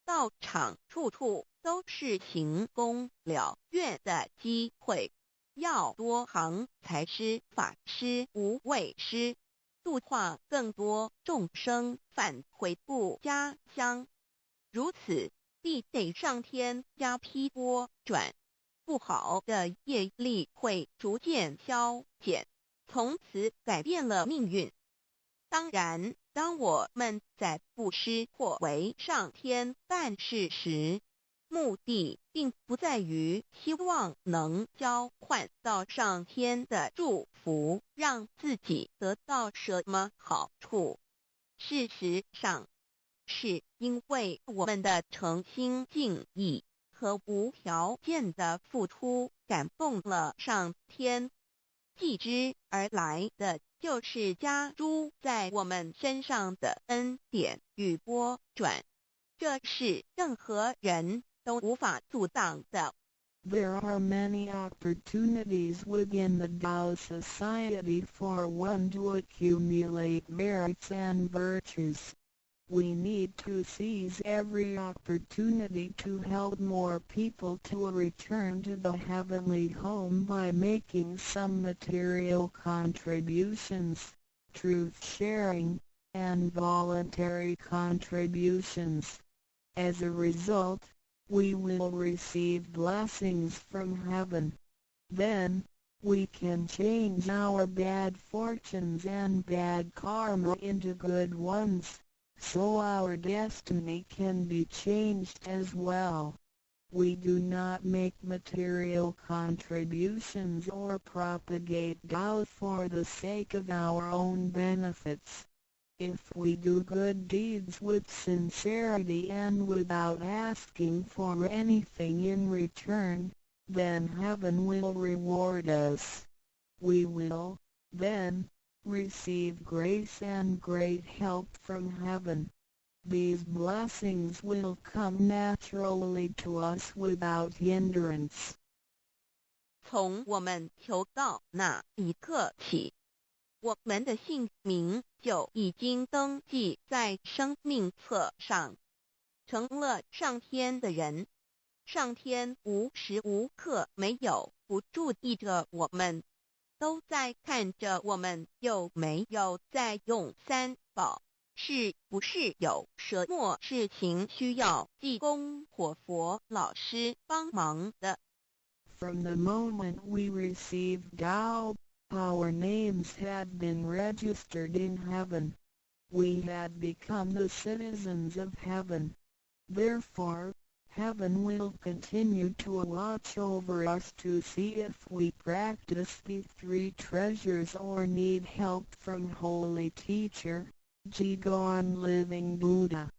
道场处处都是行功了愿的机会，要多行财施、法施、无畏施，度化更多众生返回故家乡。如此，必得上天加批拨转，不好的业力会逐渐消减，从此改变了命运。当然，当我们在布施或为上天办事时，目的并不在于希望能交换到上天的祝福，让自己得到什么好处。事实上，是因为我们的诚心敬意和无条件的付出感动了上天，继之而来的就是加诸在我们身上的恩典与波转，这是任何人都无法阻挡的。There are many opportunities within the Tao society for one to accumulate merits and virtues. We need to seize every opportunity to help more people to return to the heavenly home by making some material contributions, truth sharing, and voluntary contributions. As a result, we will receive blessings from heaven. Then, We can change our bad fortunes and bad karma into good ones, so our destiny can be changed as well. We do not make material contributions or propagate doubt for the sake of our own benefits. If we do good deeds with sincerity and without asking for anything in return, then heaven will reward us. We will, then, receive grace and great help from heaven. These blessings will come naturally to us without hindrance. 从我们求告那一刻起，我们的姓名就已经登记在生命册上，成了上天的人。上天无时无刻没有不注意着我们，都在看着我们有没有在用三宝，是不是有什么事情需要济公活佛老师帮忙的。From the moment we received Tao, our names had been registered in heaven. We had become the citizens of heaven. Therefore, heaven will continue to watch over us to see if we practice the three treasures or need help from Holy Teacher, Jigon Living Buddha.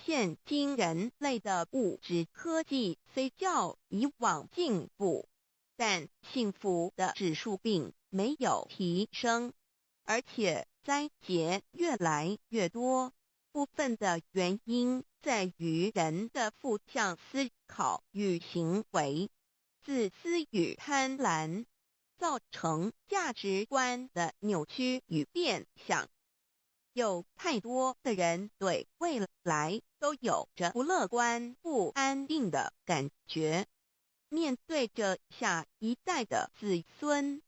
现今人类的物质科技虽较以往进步，但幸福的指数并没有提升，而且灾劫越来越多。部分的原因在于人的负向思考与行为，自私与贪婪，造成价值观的扭曲与变相。有太多的人对未来都有着不乐观、不安定的感觉。面对着下一代的子孙，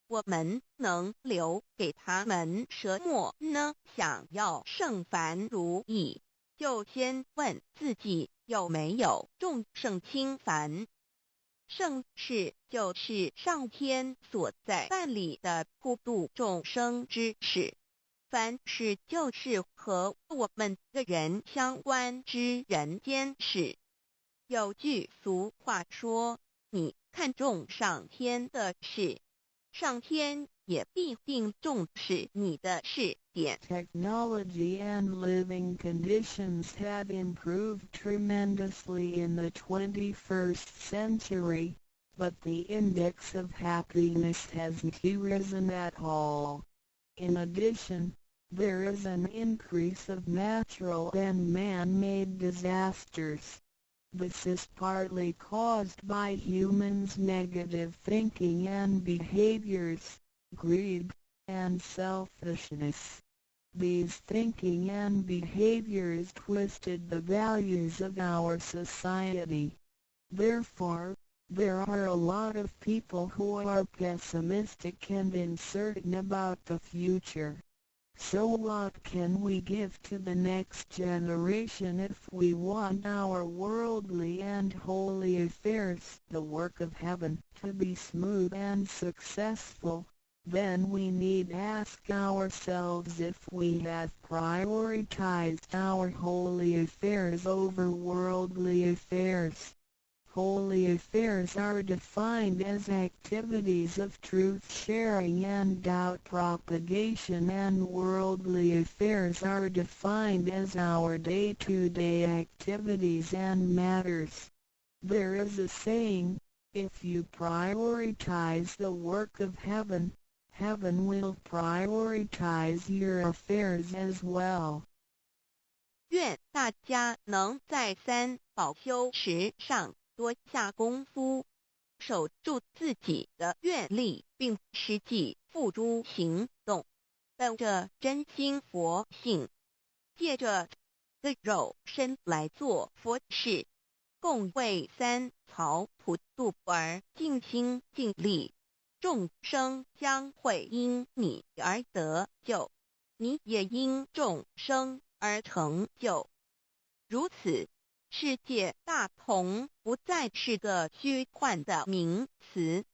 我们能留给他们什么呢？想要圣凡如意，就先问自己有没有众圣轻凡。圣事就是上天所在办理的普度众生之事，凡事就是和我们个人相关之人间事。有句俗话说，你看重上天的事，上天也必定重视你的事点。 Technology and living conditions have improved tremendously in the 21st century, but the index of happiness hasn't risen at all. In addition, there is an increase of natural and man-made disasters. This is partly caused by humans' negative thinking and behaviors, greed, and selfishness. These thinking and behaviors twisted the values of our society. Therefore, there are a lot of people who are pessimistic and uncertain about the future. So what can we give to the next generation if we want our worldly and holy affairs, the work of heaven, to be smooth and successful? Then we need ask ourselves if we have prioritized our holy affairs over worldly affairs. Holy affairs are defined as activities of truth-sharing and doubt propagation, and worldly affairs are defined as our day-to-day activities and matters. There is a saying, if you prioritize the work of heaven, heaven will prioritize your affairs as well. 愿大家能在三宝修持上多下功夫，守住自己的愿力，并实际付诸行动，本着真心佛性，借着的肉身来做佛事，共为三曹普度而尽心尽力，众生将会因你而得救，你也因众生而成就。如此，世界大同不再是个虚幻的名词，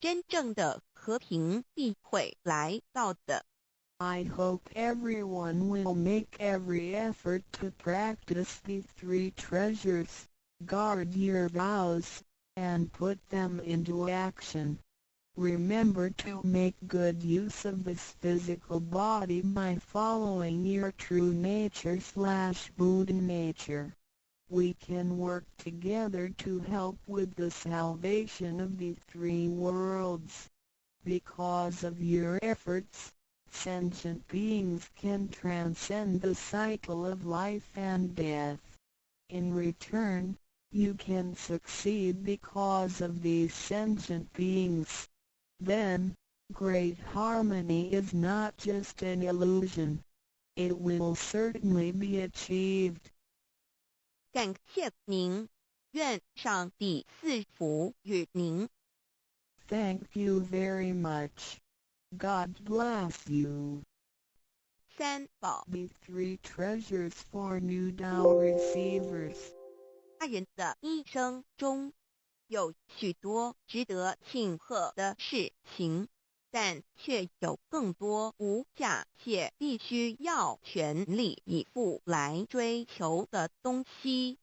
真正的和平必会来到的。I hope everyone will make every effort to practice these 3 treasures, guard your vows, and put them into action. Remember to make good use of this physical body by following your true nature/Buddha nature. We can work together to help with the salvation of the 3 worlds. Because of your efforts, sentient beings can transcend the cycle of life and death. In return, you can succeed because of these sentient beings. Then, great harmony is not just an illusion. It will certainly be achieved. 感谢您，愿上帝赐福与您。Thank you very much. God bless you. 三宝 The 3 treasures for new Tao receivers. 大人的一生中，有许多值得庆贺的事情，但却有更多无价且必须要全力以赴来追求的东西。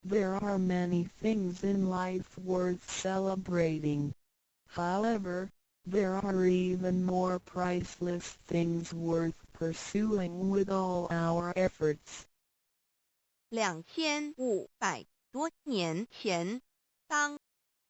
There are many things in life worth celebrating. However, there are even more priceless things worth pursuing with all our efforts. 2500多年前，当